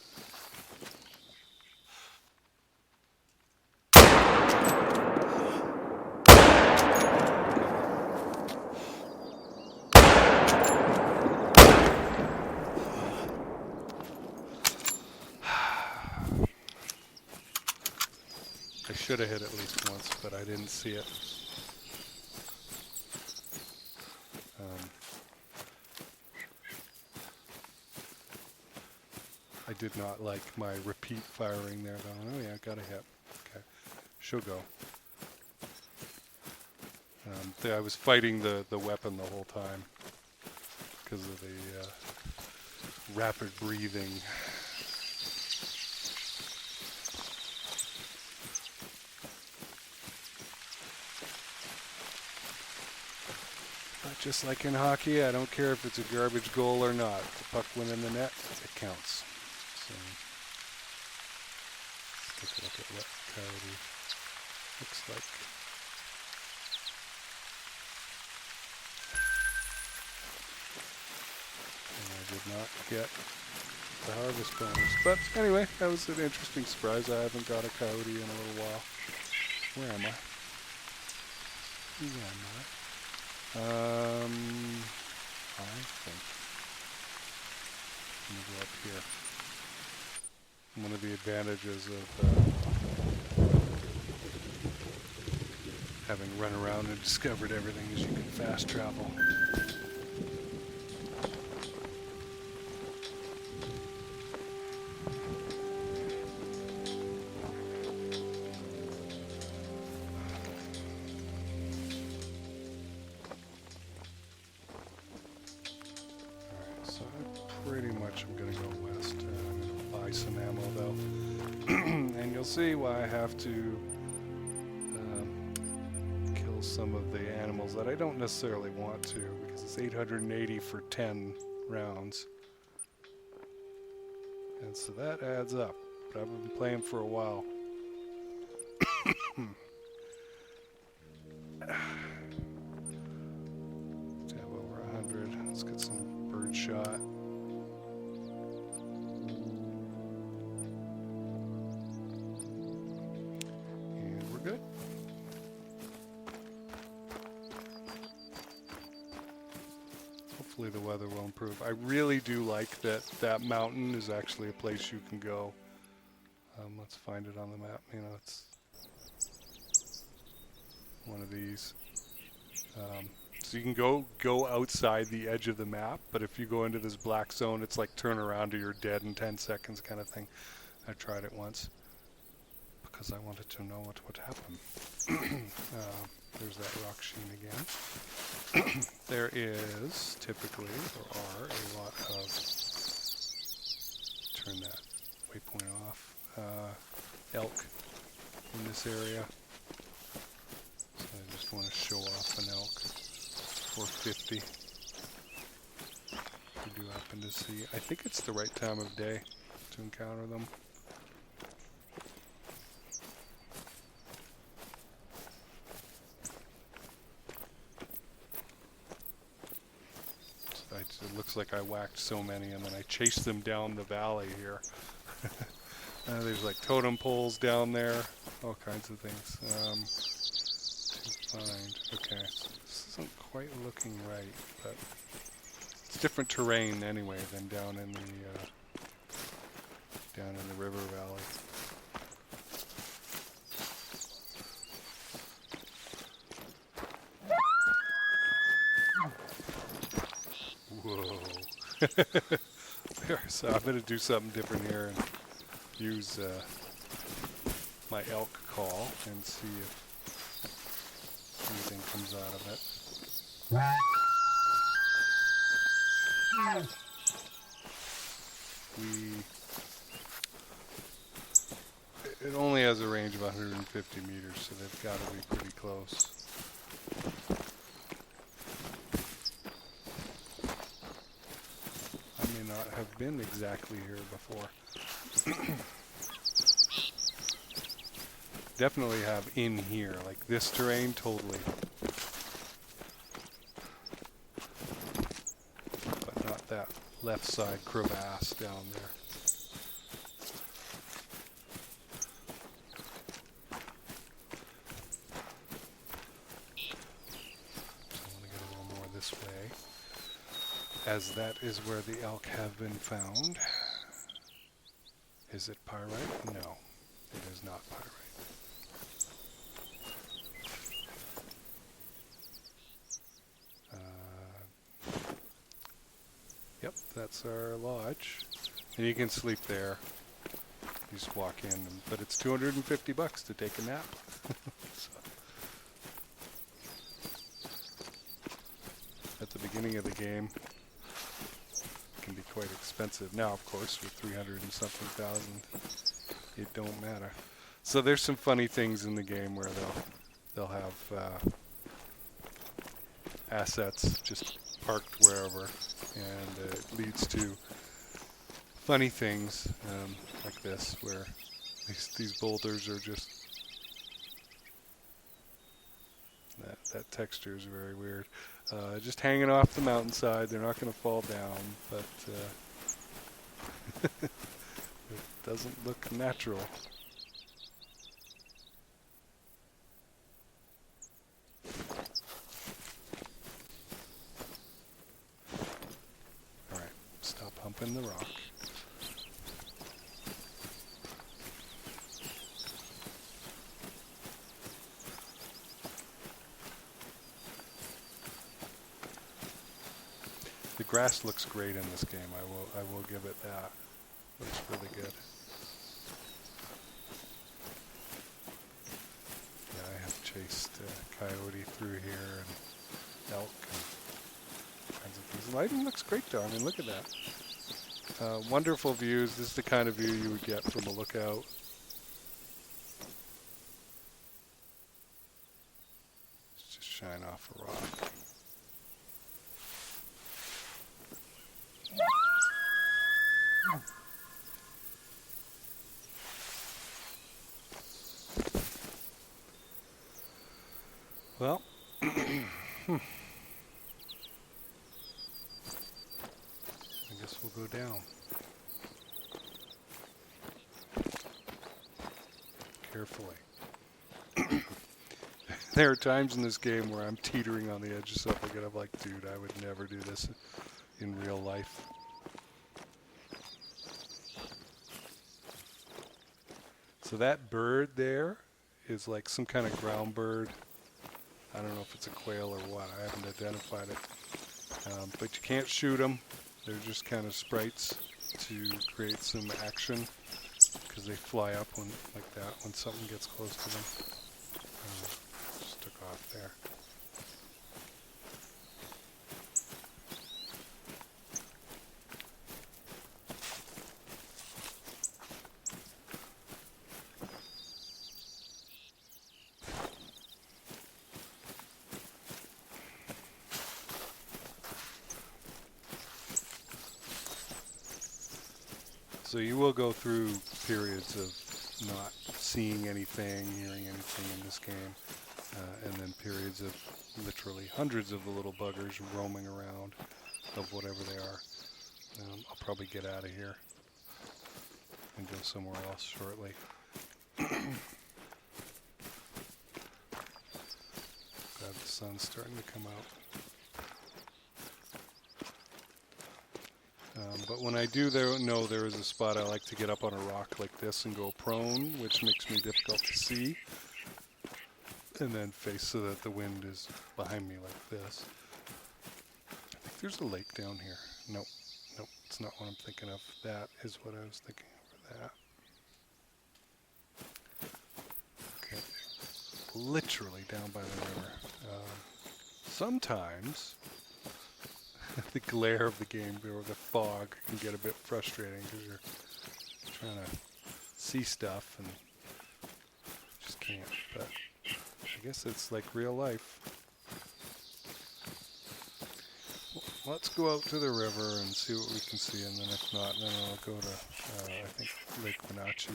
I should have hit at least once, but I didn't see it. I did not like my repeat firing there, though. Oh yeah, got a hit. Okay, she'll go. I was fighting the weapon the whole time because of the rapid breathing. But just like in hockey, I don't care if it's a garbage goal or not. The puck went in the net, it counts. So let's take a look at what coyote looks like. And I did not get the harvest bonus. But anyway, that was an interesting surprise. I haven't got a coyote in a little while. Where am I? Who am I? I think I'm going to go up here. One of the advantages of having run around and discovered everything is you can fast travel. See why I have to kill some of the animals that I don't necessarily want to, because it's 880 for 10 rounds, and so that adds up. But I've been playing for a while. Let's have over 100. Let's get some bird shot. Good. Hopefully the weather will improve. I really do like that that mountain is actually a place you can go. Let's find it on the map. You know, it's one of these. So you can go outside the edge of the map, but if you go into this black zone, it's like turn around or you're dead in 10 seconds kind of thing. I tried it once because I wanted to know what would happen. There's that rock sheen again. There is typically, or are, a lot of, turn that waypoint off, elk in this area. So I just want to show off an elk, 450. We do happen to see, I think it's the right time of day to encounter them. It looks like I whacked so many and then I chased them down the valley here. There's like totem poles down there, all kinds of things to find. Okay, so this isn't quite looking right, but it's different terrain anyway than down in the river valley. Whoa. There, so I'm going to do something different here and use my elk call and see if anything comes out of it. It only has a range of 150 meters, so they've got to be pretty close. I may not have been exactly here before. Definitely have in here, like this terrain, totally. But not that left side crevasse down there. Way, as that is where the elk have been found. Is it pyrite? No, it is not pyrite. Yep, that's our lodge, and you can sleep there. You just walk in, but it's $250 to take a nap. So. At the beginning of the game, it can be quite expensive. Now, of course, with 300 and something thousand, it don't matter. So there's some funny things in the game where they'll have assets just parked wherever, and it leads to funny things like this, where these boulders are just that texture is very weird. Just hanging off the mountainside. They're not going to fall down, but it doesn't look natural. All right, stop humping the rock. The grass looks great in this game. I will give it that. Looks really good. Yeah, I have chased coyote through here and elk and kinds of things. The lighting looks great though. I mean, look at that. Wonderful views. This is the kind of view you would get from a lookout. Let's just shine off a rock. Well, I guess we'll go down. Carefully. There are times in this game where I'm teetering on the edge of something and I'm like, dude, I would never do this in real life. So that bird there is like some kind of ground bird. I don't know if it's a quail or what. I haven't identified it. But you can't shoot them. They're just kind of sprites to create some action because they fly up like that when something gets close to them. Just took off there. So you will go through periods of not seeing anything, hearing anything in this game, and then periods of literally hundreds of the little buggers roaming around, of whatever they are. I'll probably get out of here and go somewhere else shortly. Glad the sun's starting to come out. But when I do know there is a spot, I like to get up on a rock like this and go prone, which makes me difficult to see. And then face so that the wind is behind me like this. I think there's a lake down here. Nope, it's not what I'm thinking of. That is what I was thinking of for that. Okay. literally down by the river. Sometimes the glare of the game or the fog can get a bit frustrating because you're trying to see stuff and just can't. But I guess it's like real life. Let's go out to the river and see what we can see, and then if not, then I'll go to, I think, Lake Wenatchee.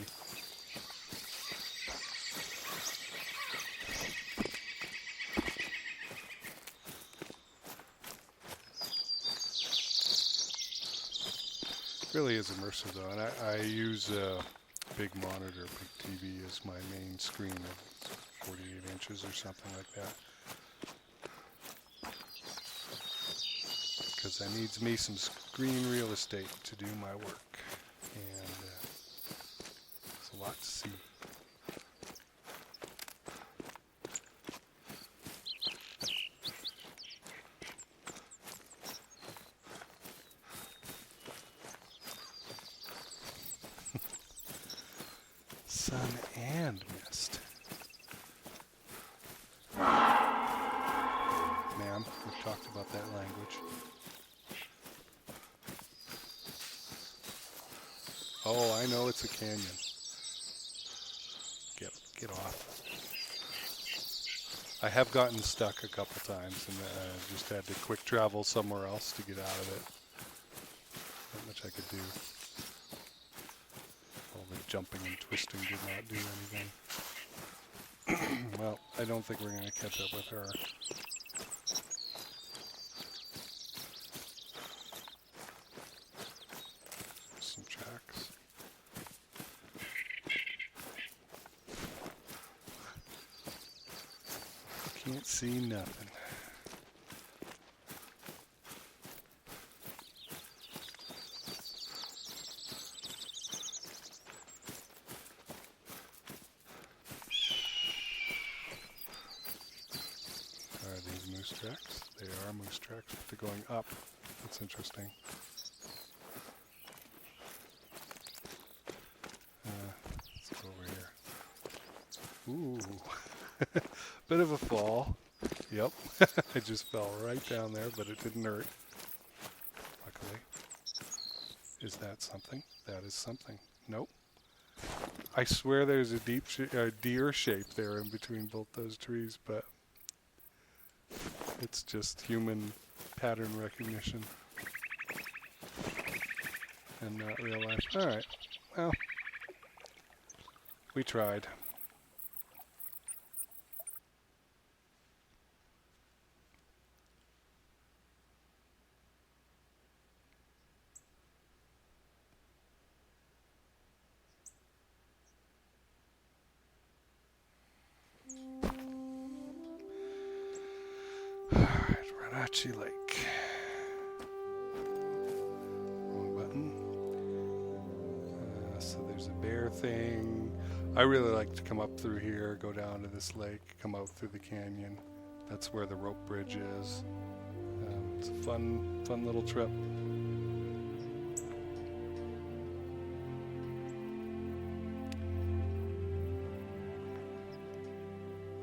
Really is immersive though, and I use a big monitor, big TV as my main screen of 48 inches or something like that. Because I needs me some screen real estate to do my work, and it's a lot to see. Sun and mist. Ma'am, we've talked about that language. Oh, I know it's a canyon. Get off. I have gotten stuck a couple times and just had to quick travel somewhere else to get out of it. Not much I could do. All the jumping and twisting did not do anything. Well, I don't think we're going to catch up with her. Some tracks. Can't see nothing. Are these moose tracks? They are moose tracks, but they're going up. That's interesting. Let's go over here. Ooh. Bit of a fall. Yep. I just fell right down there, but it didn't hurt. Luckily. Is that something? That is something. Nope. I swear there's a deer shape there in between both those trees, but it's just human pattern recognition and not real life. Alright. Well, we tried. Alright, Wenatchee Lake. Wrong button. So there's a bear thing. I really like to come up through here, go down to this lake, come out through the canyon. That's where the rope bridge is. It's a fun little trip.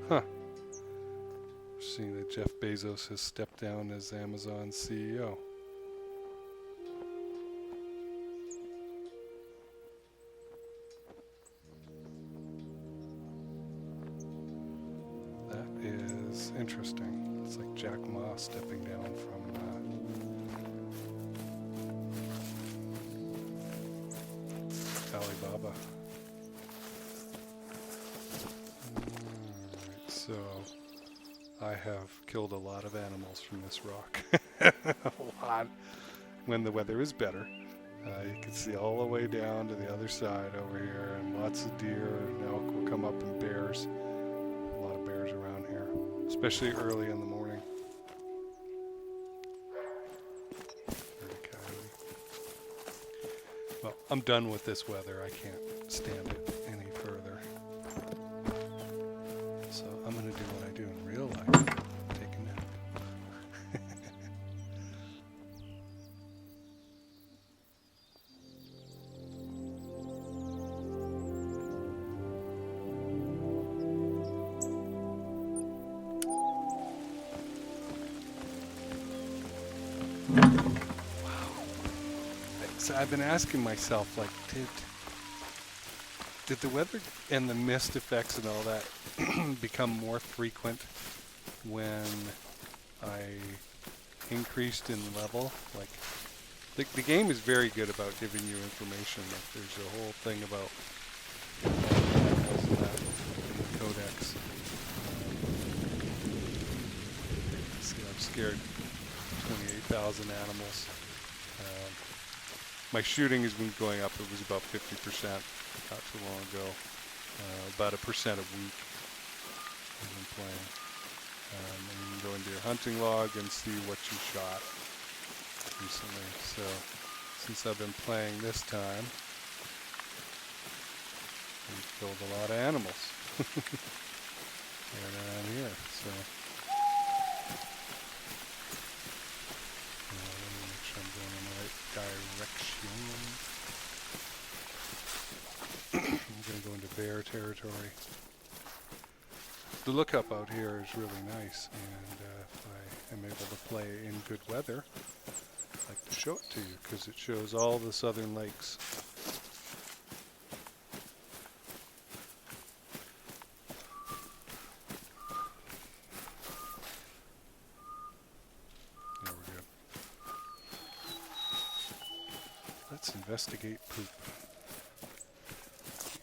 Huh. Seeing that Jeff Bezos has stepped down as Amazon's CEO. That is interesting. It's like Jack Ma stepping down from Alibaba. Alright, so I have killed a lot of animals from this rock. A lot. When the weather is better. You can see all the way down to the other side over here, and lots of deer, and elk will come up, and bears. A lot of bears around here, especially early in the morning. Well, I'm done with this weather. I can't stand it any further. So I'm going to do what I do in real life. Take a nap. So I've been asking myself, like, did the weather and the mist effects and all that become more frequent when I increased in level? Like, the game is very good about giving you information. Like, there's a whole thing about that in the codex. See, I've scared 28,000 animals. My shooting has been going up. It was about 50% not too long ago. About 1% a week I've been playing. And you can go into your hunting log and see what you shot recently. So since I've been playing this time, we've killed a lot of animals. Right around here. So let me make sure I'm going in the right direction. I'm going to go into bear territory. The lookup out here is really nice, and if I am able to play in good weather, I'd like to show it to you because it shows all the southern lakes. There we go. Let's investigate poop.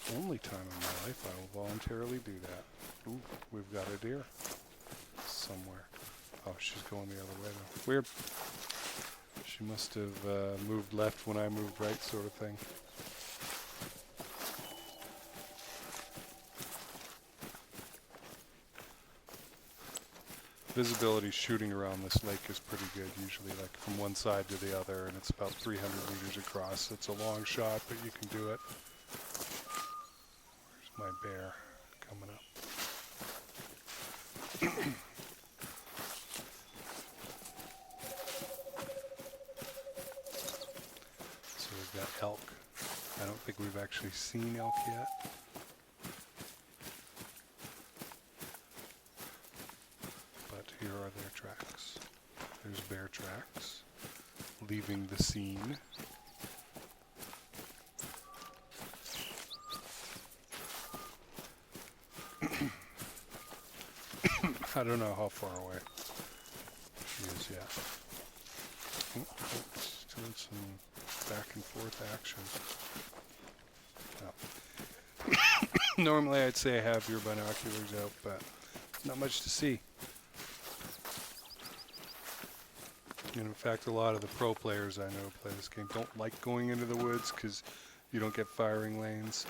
The only time in my life I will voluntarily do that. Ooh, we've got a deer somewhere. Oh, she's going the other way though. Weird. She must have moved left when I moved right, sort of thing. Visibility shooting around this lake is pretty good, usually like from one side to the other, and it's about 300 meters across. It's a long shot, but you can do it. Where's my bear coming up? So we've got elk. I don't think we've actually seen elk yet. But here are their tracks. There's bear tracks leaving the scene. I don't know how far away she is yet. Oh, it's doing some back and forth action. Oh. Normally I'd say have your binoculars out, but not much to see. And in fact, a lot of the pro players I know who play this game don't like going into the woods because you don't get firing lanes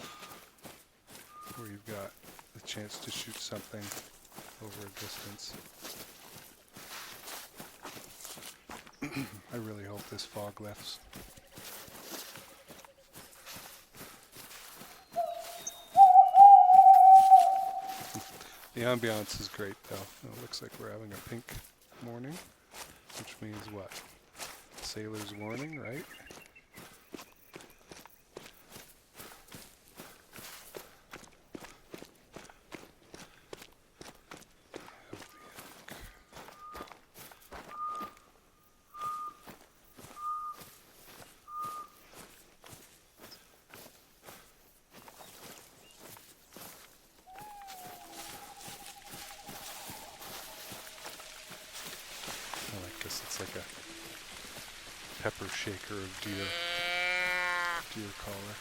where you've got the chance to shoot something over a distance. I really hope this fog lifts. The ambiance is great though. It looks like we're having a pink morning, which means what? Sailor's warning, right? It's like a pepper shaker of deer collar.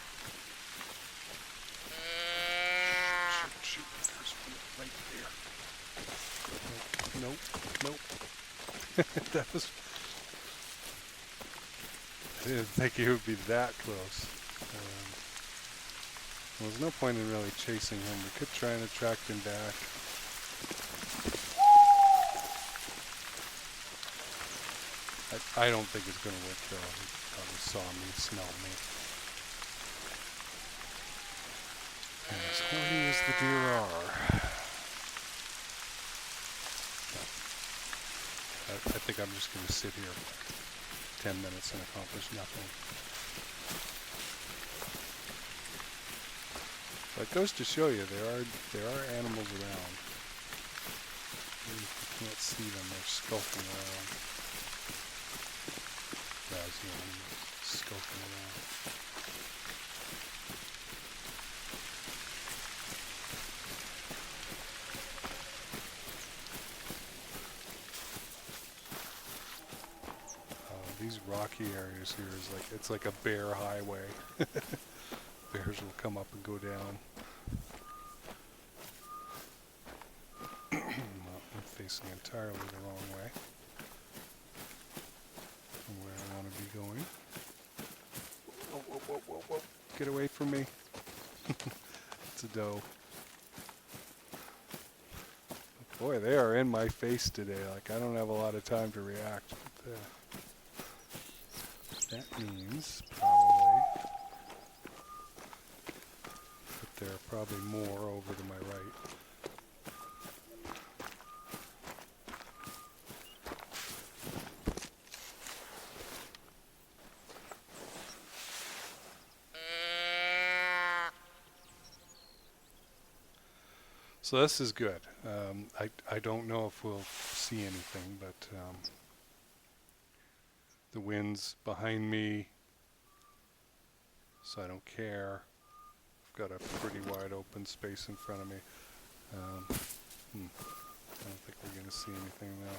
Shoot, there's one right there. Nope. That was... I didn't think he would be that close. There was no point in really chasing him. We could try and attract him back. I don't think it's going to work though. He probably saw me, smelled me. And as horny as the deer are. I think I'm just going to sit here for 10 minutes and accomplish nothing. But it goes to show you there are animals around. Even if you can't see them, they're skulking around. scoping around. These rocky areas here is like, it's like a bear highway. Bears will come up and go down. Well, I'm facing entirely the wrong way from where I want to be going. Whoa, whoa, whoa, whoa, whoa. Get away from me. It's a doe. Boy, they are in my face today. Like, I don't have a lot of time to react. But, that means probably that there are probably more over to my right. So this is good. I don't know if we'll see anything, but the wind's behind me, so I don't care. I've got a pretty wide open space in front of me. I don't think we're going to see anything now.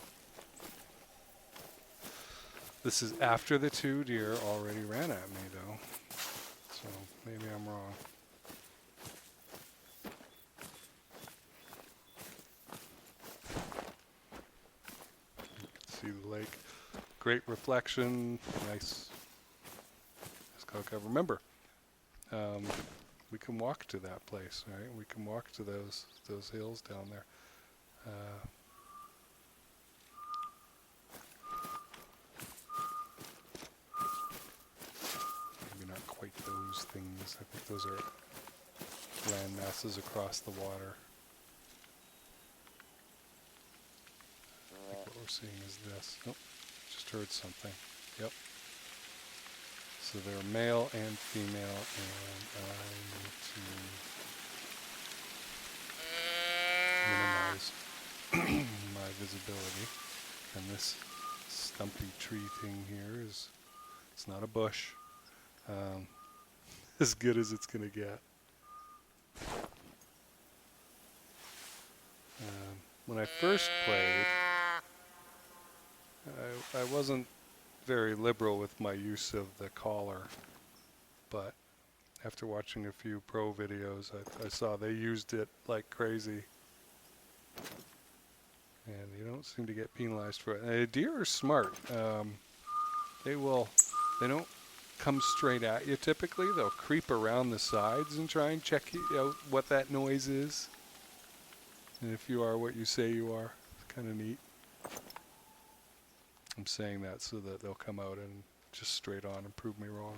This is after the 2 deer already ran at me, though, so maybe I'm wrong. See the lake. Great reflection. Nice cloud cover. Remember, we can walk to that place, right? We can walk to those hills down there. Maybe not quite those things. I think those are land masses across the water. I think what we're seeing is this. Nope, just heard something. Yep. So they're male and female, and I need to minimize my visibility. And this stumpy tree thing here is, it's not a bush. As good as it's going to get. When I first played, I wasn't very liberal with my use of the collar, but after watching a few pro videos, I saw they used it like crazy, and you don't seem to get penalized for it. And deer are smart. They don't come straight at you typically. They'll creep around the sides and try and check out what that noise is. And if you are what you say you are, it's kind of neat. I'm saying that so that they'll come out and just straight on and prove me wrong.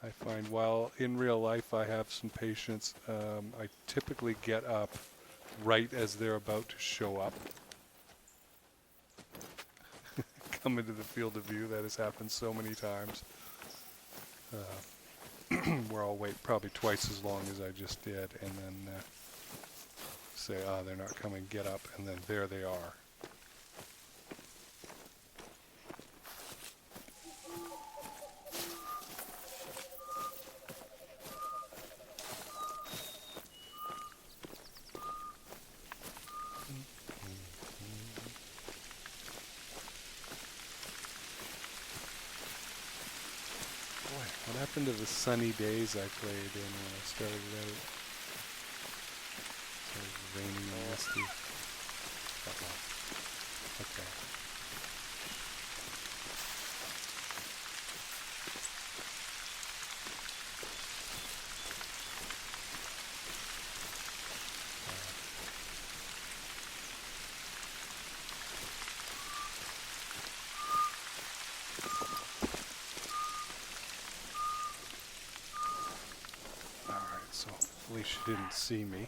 I find while in real life I have some patience, I typically get up right as they're about to show up. Come into the field of view. That has happened so many times. Where I'll wait probably twice as long as I just did, and then say, they're not coming, get up, and then there they are. What happened to the sunny days I played in when I started out? It was raining and misty. Okay. So hopefully she didn't see me.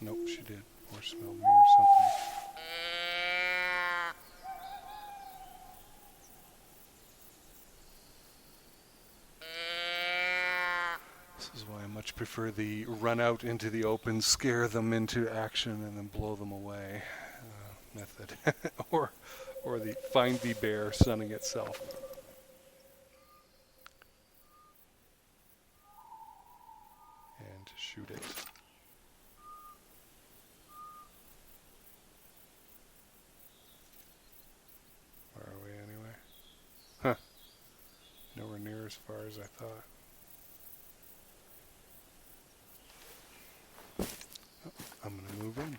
Nope, she did. Or smelled me or something. This is why I much prefer the run out into the open, scare them into action, and then blow them away. method, or the find the bear sunning itself. And shoot it. Where are we anyway? Huh. Nowhere near as far as I thought. Oh, I'm going to move in.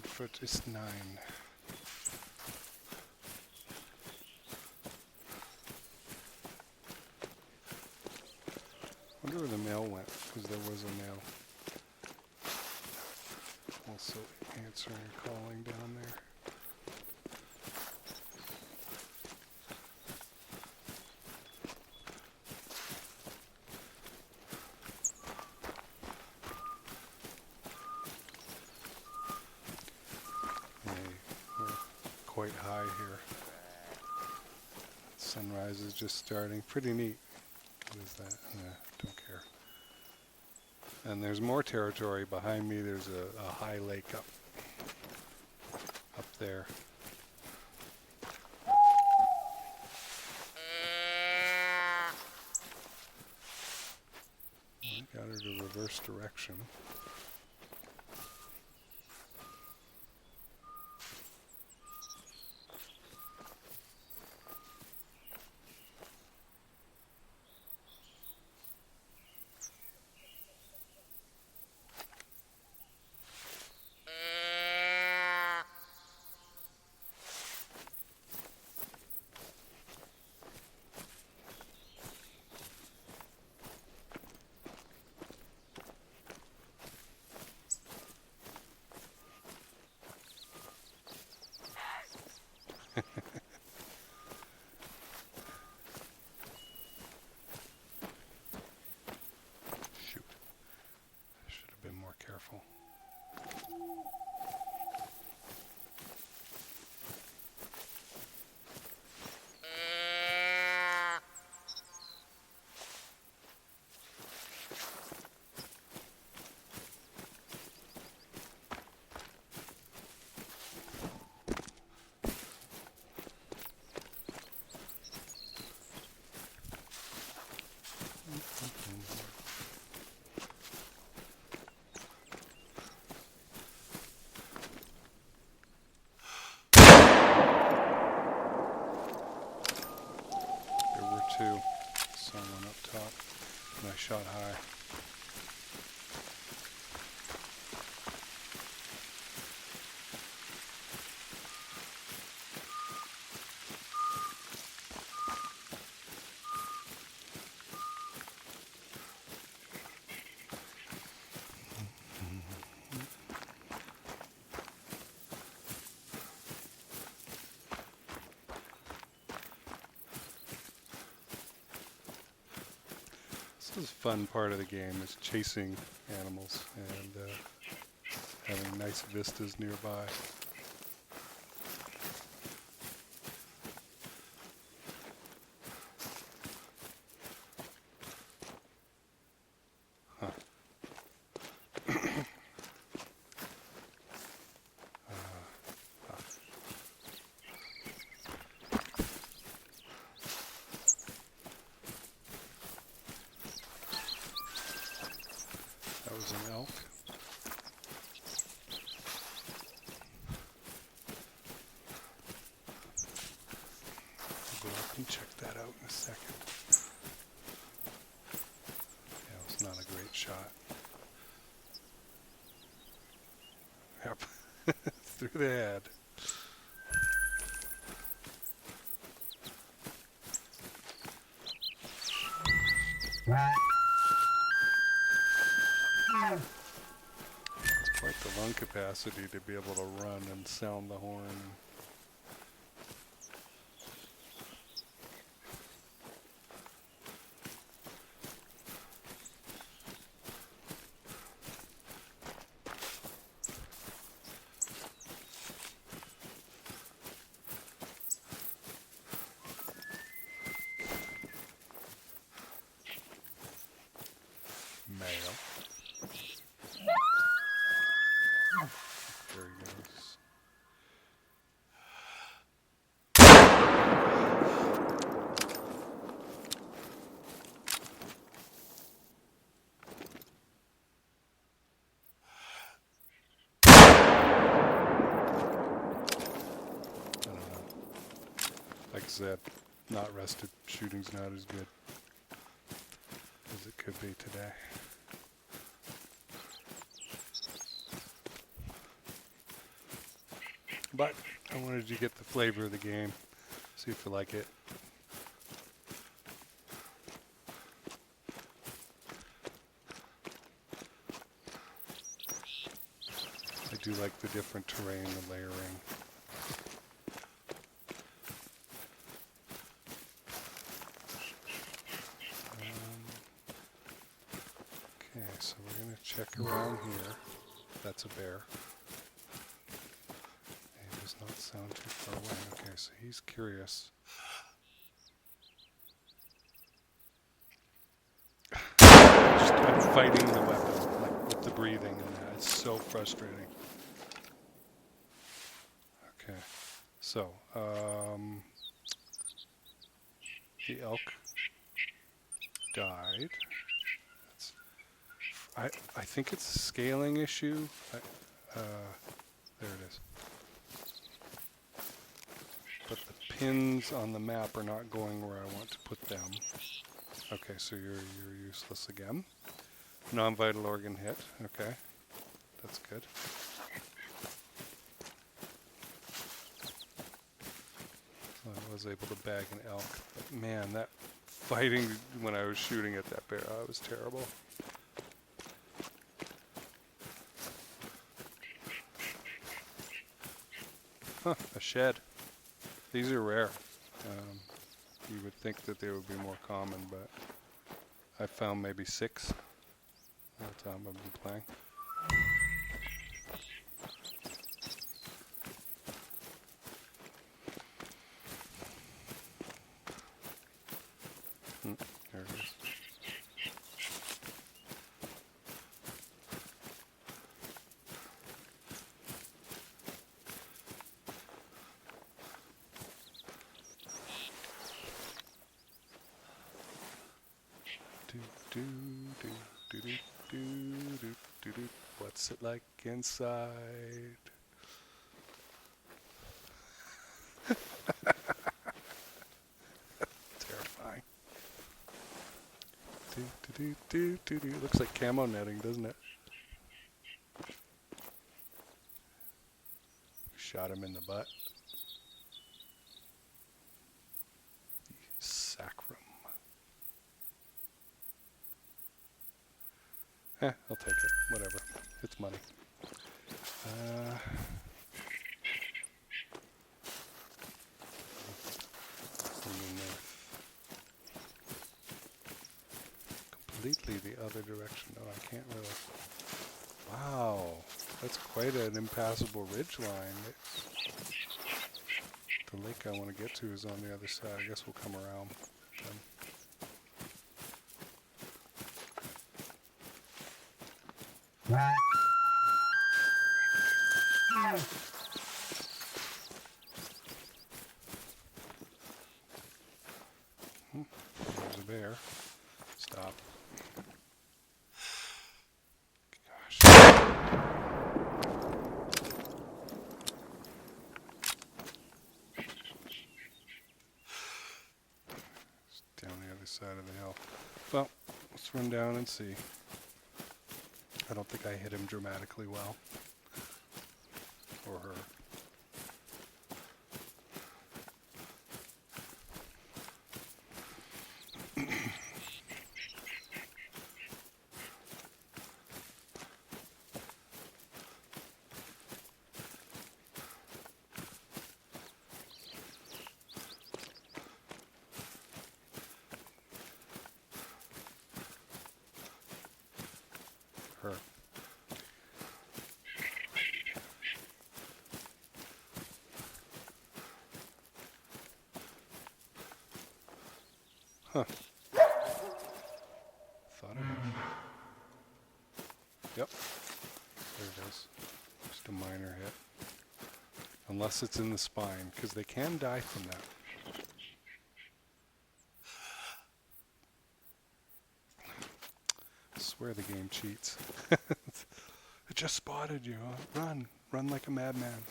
Foot is 9. Wonder where the mail went, because there was a mail. Also answering a calling down there. Quite high here. Sunrise is just starting. Pretty neat. What is that? Don't care. And there's more territory behind me. There's a high lake up there. Got her to reverse direction. Shoot. Should have been more careful. Two. Someone up top. And I shot high. This is a fun part of the game, is chasing animals and having nice vistas nearby. Huh. That was an elk. I'll go up and check that out in a second. Yeah, it was not a great shot. Yep. Through the head. It's quite the lung capacity to be able to run and sound the horn. Male. There he goes. I don't know. Like I said, not rested. Shooting's not as good as it could be today. But I wanted you to get the flavor of the game, see if you like it. I do like the different terrain, the layering. Okay, so we're going to check around here. That's a bear. He does not sound too far away. Okay, so he's curious. I'm fighting the weapon, like with the breathing and that. It's so frustrating. Okay, so the elk died. I think it's a scaling issue. There it is. But the pins on the map are not going where I want to put them. Okay, so you're useless again. Non-vital organ hit. Okay, that's good. So I was able to bag an elk, but man, that fighting when I was shooting at that bear, it was terrible. Huh, a shed. These are rare. You would think that they would be more common, but I found maybe 6 all the time I've been playing. There it is. What's it like inside? Terrifying. Looks like camo netting, doesn't it? Shot him in the butt. Sacrum. I'll take it. Whatever. It's money. Completely the other direction. No, I can't really. Wow, that's quite an impassable ridge line. The lake I want to get to is on the other side. I guess we'll come around then. There's a bear. Stop. Gosh. It's down the other side of the hill. Well, let's run down and see. I don't think I hit him dramatically well. Or her. Huh. Thought I had. Yep. There it is. Just a minor hit. Unless it's in the spine, because they can die from that. I swear the game cheats. It just spotted you. Huh? Run. Run like a madman.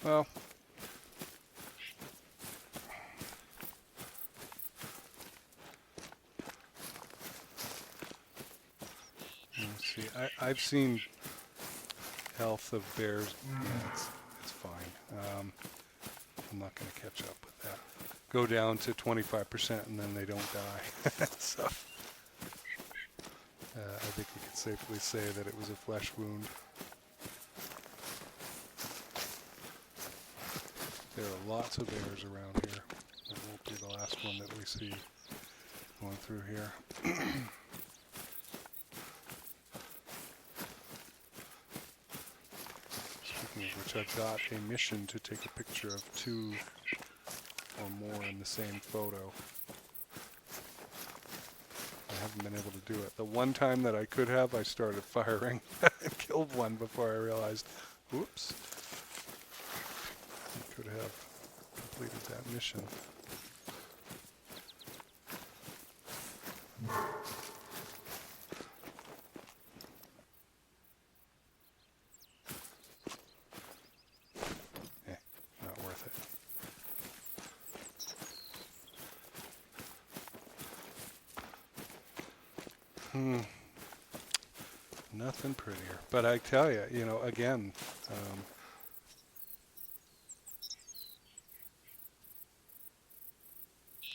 Well, let's see. I've seen health of bears. Yeah, it's fine. I'm not going to catch up with that. Go down to 25% and then they don't die. So I think we can safely say that it was a flesh wound. There are lots of bears around here. It won't be the last one that we see going through here. Speaking of which, I've got a mission to take a picture of 2 or more in the same photo. I haven't been able to do it. The one time that I could have, I started firing and killed one before I realized, whoops. Could have completed that mission. Not worth it. Nothing prettier. But I tell you, you know, again,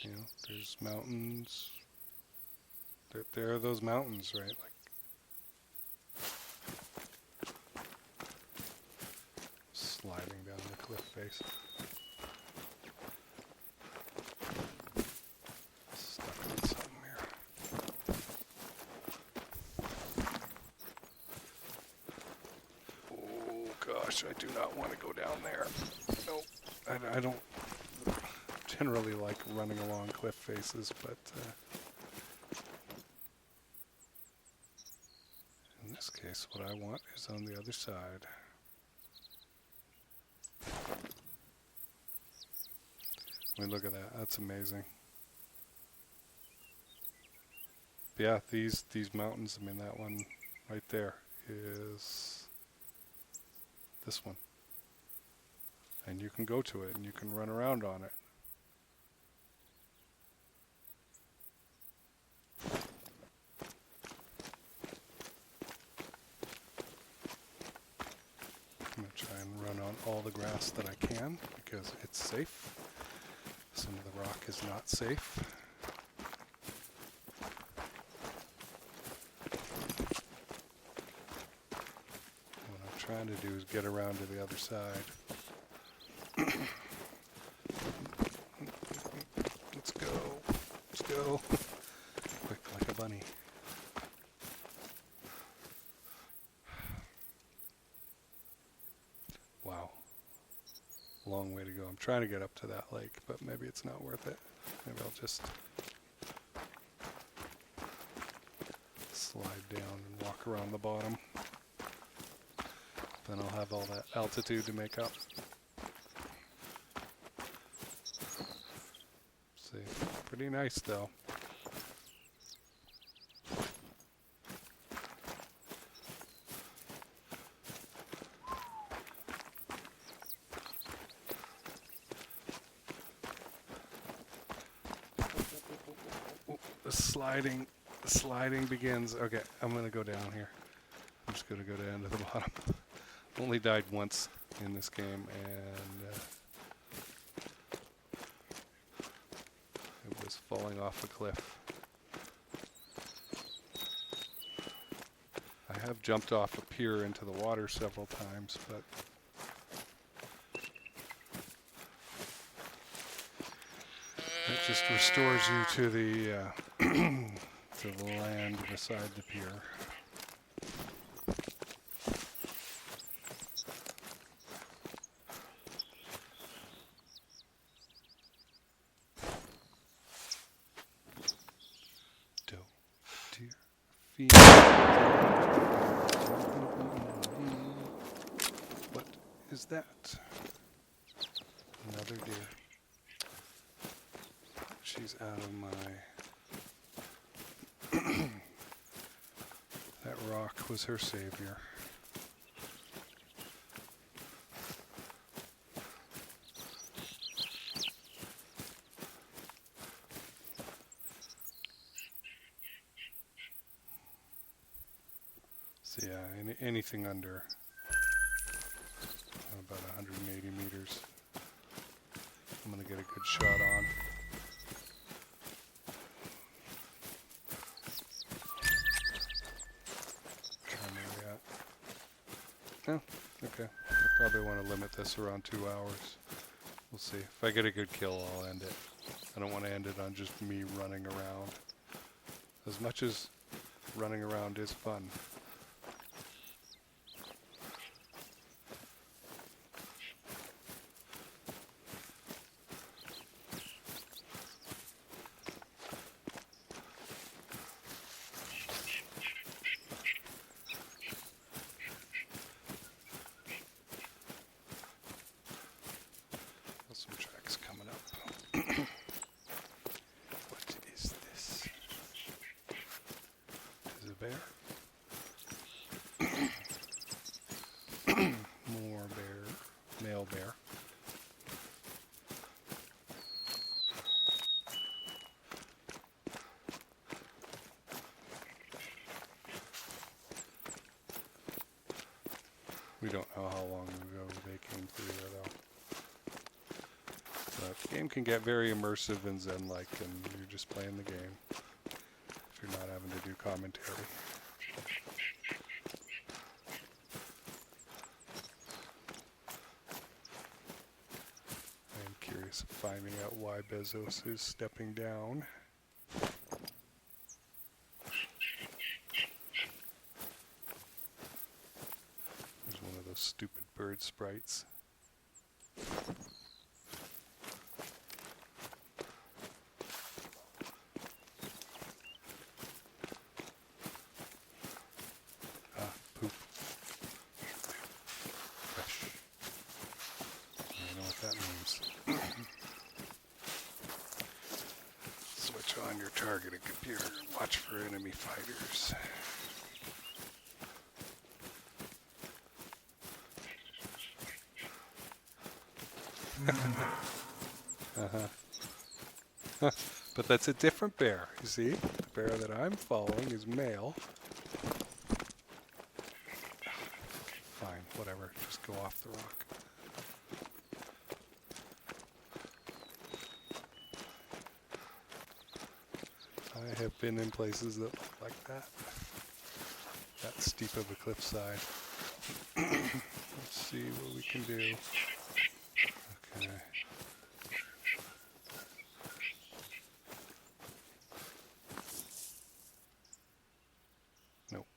you know, there's mountains. There are those mountains, right? Like sliding down the cliff face. Stuck on something here. Oh gosh, I do not want to go down there. Nope, I don't generally like running along cliff faces, but in this case what I want is on the other side. I mean, look at that, that's amazing. But yeah, these mountains, I mean, that one right there is this one. And you can go to it and you can run around on it. I'm going to try and run on all the grass that I can because it's safe. Some of the rock is not safe. What I'm trying to do is get around to the other side. Let's go. Let's go. Quick like a bunny. Wow. Long way to go. I'm trying to get up to that lake, but maybe it's not worth it. Maybe I'll just slide down and walk around the bottom. Then I'll have all that altitude to make up. See, pretty nice though. The sliding begins. Okay, I'm gonna go down here. I'm just gonna go down to the bottom. Only died once in this game, and it was falling off a cliff. I have jumped off a pier into the water several times, but it just restores you to the to the land beside the pier. What is that? Another deer. She's out of my... That rock was her savior. So yeah, anything under about 180 meters, I'm going to get a good shot on. Oh, okay. I probably want to limit this around 2 hours. We'll see. If I get a good kill, I'll end it. I don't want to end it on just me running around. As much as running around is fun. Some tracks coming up. What is this? Is it a bear? More bear. Male bear. We don't know how long ago they came through there, though. The game can get very immersive and zen-like, and you're just playing the game if you're not having to do commentary. I am curious of finding out why Bezos is stepping down. There's one of those stupid bird sprites. Poop. Fresh. I don't know what that means. Switch on your targeting computer and watch for enemy fighters. But that's a different bear, you see? The bear that I'm following is male. Fine, whatever, just go off the rock. I have been in places that look like that. That steep of a cliffside. Let's see what we can do. Okay. Nope.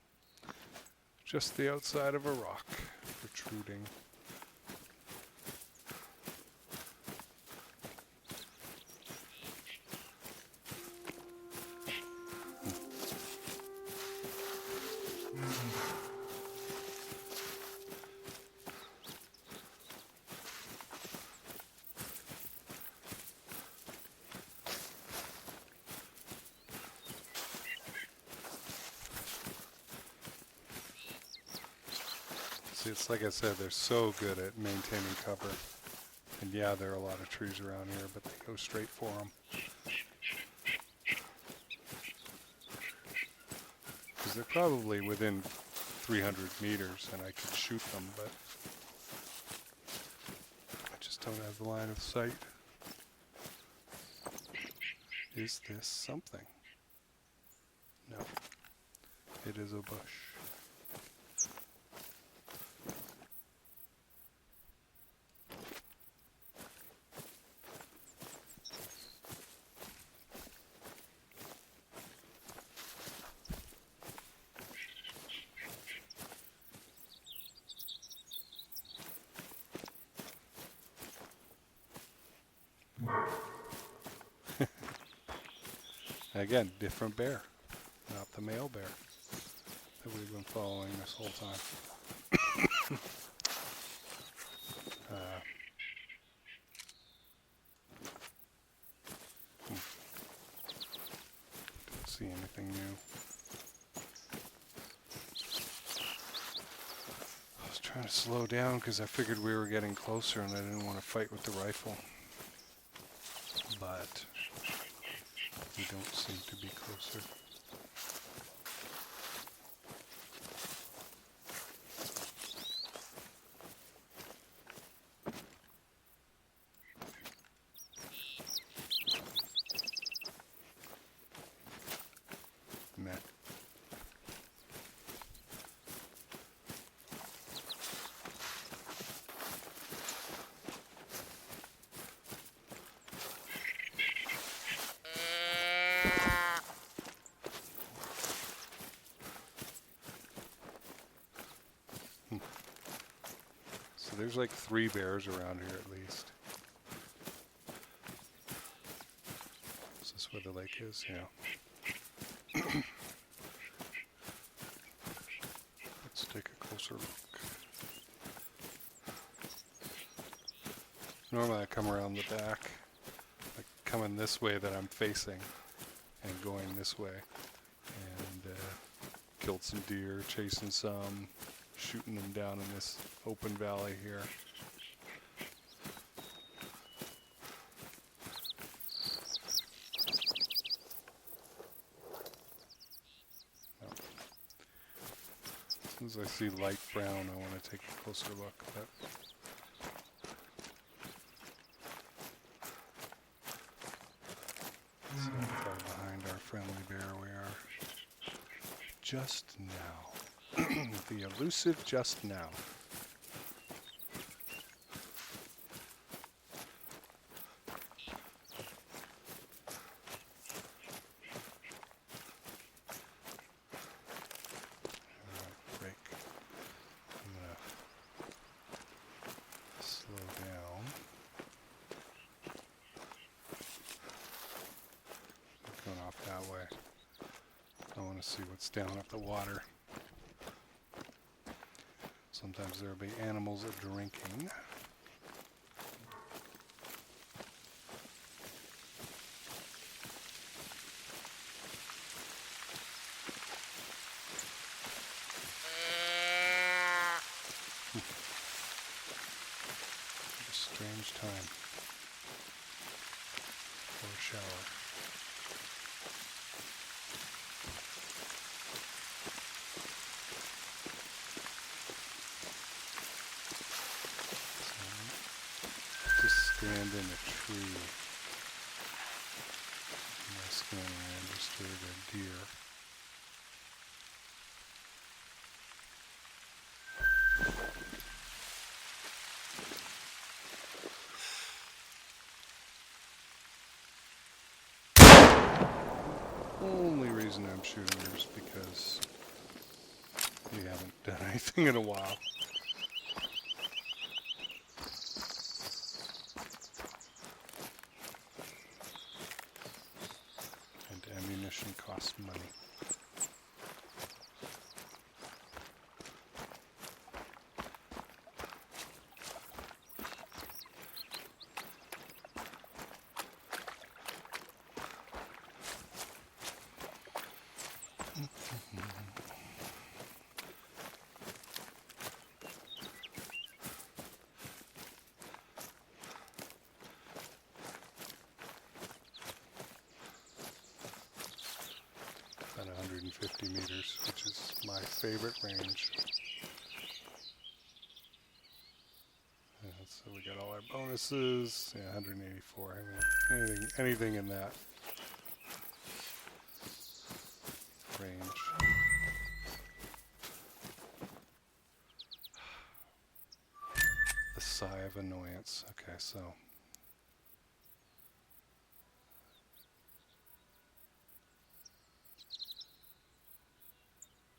Just the outside of a rock protruding. See, it's like I said, they're so good at maintaining cover. And yeah, there are a lot of trees around here, but they go straight for them. Because they're probably within 300 meters and I could shoot them, but I just don't have the line of sight. Is this something? No. It is a bush. Again, different bear, not the male bear. that we've been following this whole time. Don't see anything new. I was trying to slow down because I figured we were getting closer and I didn't want to fight with the rifle. But we don't seem to be closer. Meh. So there's like 3 bears around here at least. Is this where the lake is? Yeah. Let's take a closer look. Normally I come around the back, like coming this way that I'm facing and going this way. And killed some deer, chasing some, shooting them down in this open valley here. No. As soon as I see light brown, I want to take a closer look. But so far behind our friendly bear we are. Just now. The elusive just now. Alright, break. I'm gonna slow down. I'm going off that way. I want to see what's down at the water. Sometimes there will be animals drinking. What a strange time for a shower. Stand in a tree. My scanning, I understood a deer. Only reason I'm shooting her is because we haven't done anything in a while. Ammunition costs money. About 150 meters, which is my favorite range. Yeah, so we got all our bonuses. Yeah, 184. I mean, anything in that range. The sigh of annoyance. Okay, so.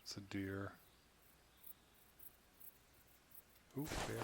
It's a deer. Ooh, bear.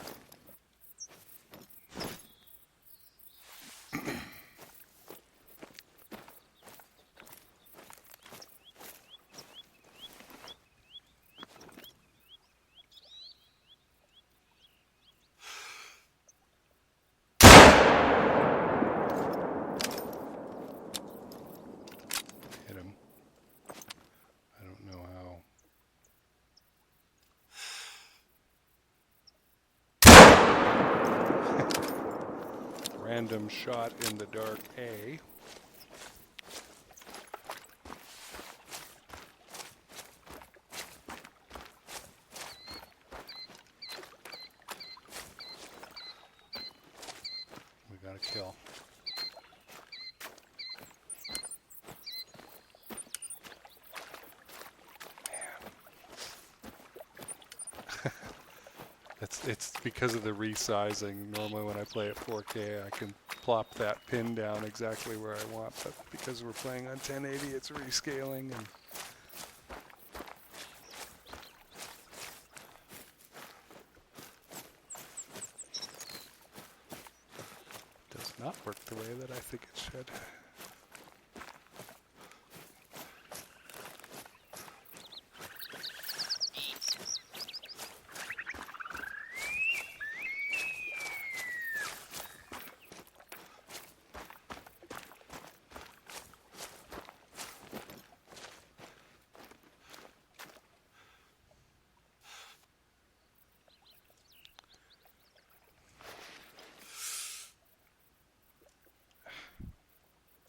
random shot in the dark A. We got a kill. It's because of the resizing. Normally when I play at 4K, I can plop that pin down exactly where I want, but because we're playing on 1080, it's rescaling and does not work the way that I think it should.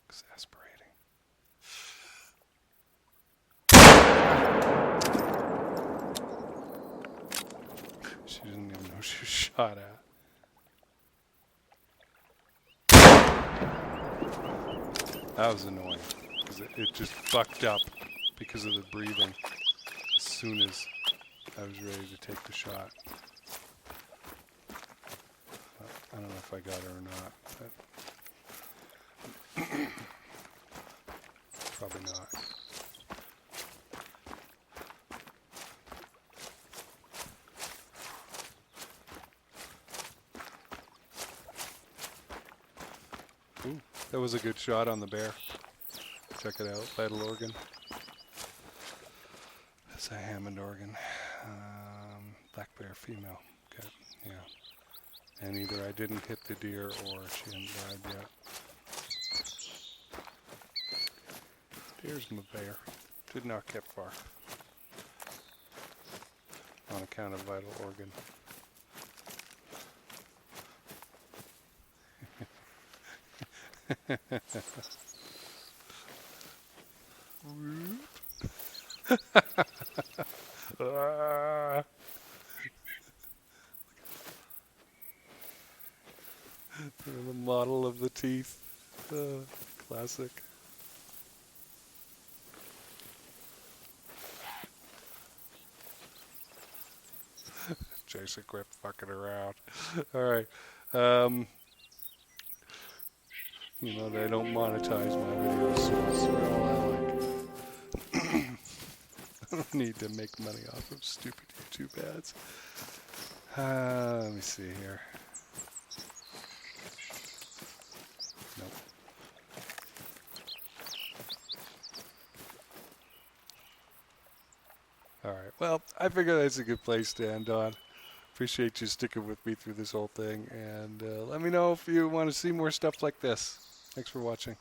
Exasperating. She didn't even know she was shot at. That was annoying because it just bucked up because of the breathing as soon as I was ready to take the shot. I don't know if I got her or not, but probably not. Ooh, that was a good shot on the bear. Check it out, vital organ. That's a Hammond organ. Black bear female. Okay, yeah. And either I didn't hit the deer or she hadn't died yet. Here's my bear. Did not get far. On account of vital organ. The model of the teeth. Classic. Jason, quit fucking around. Alright. You know, they don't monetize my videos, so that's all I like. I don't need to make money off of stupid YouTube ads. Let me see here. Nope. Alright, well, I figure that's a good place to end on. Appreciate you sticking with me through this whole thing, and let me know if you want to see more stuff like this. Thanks for watching.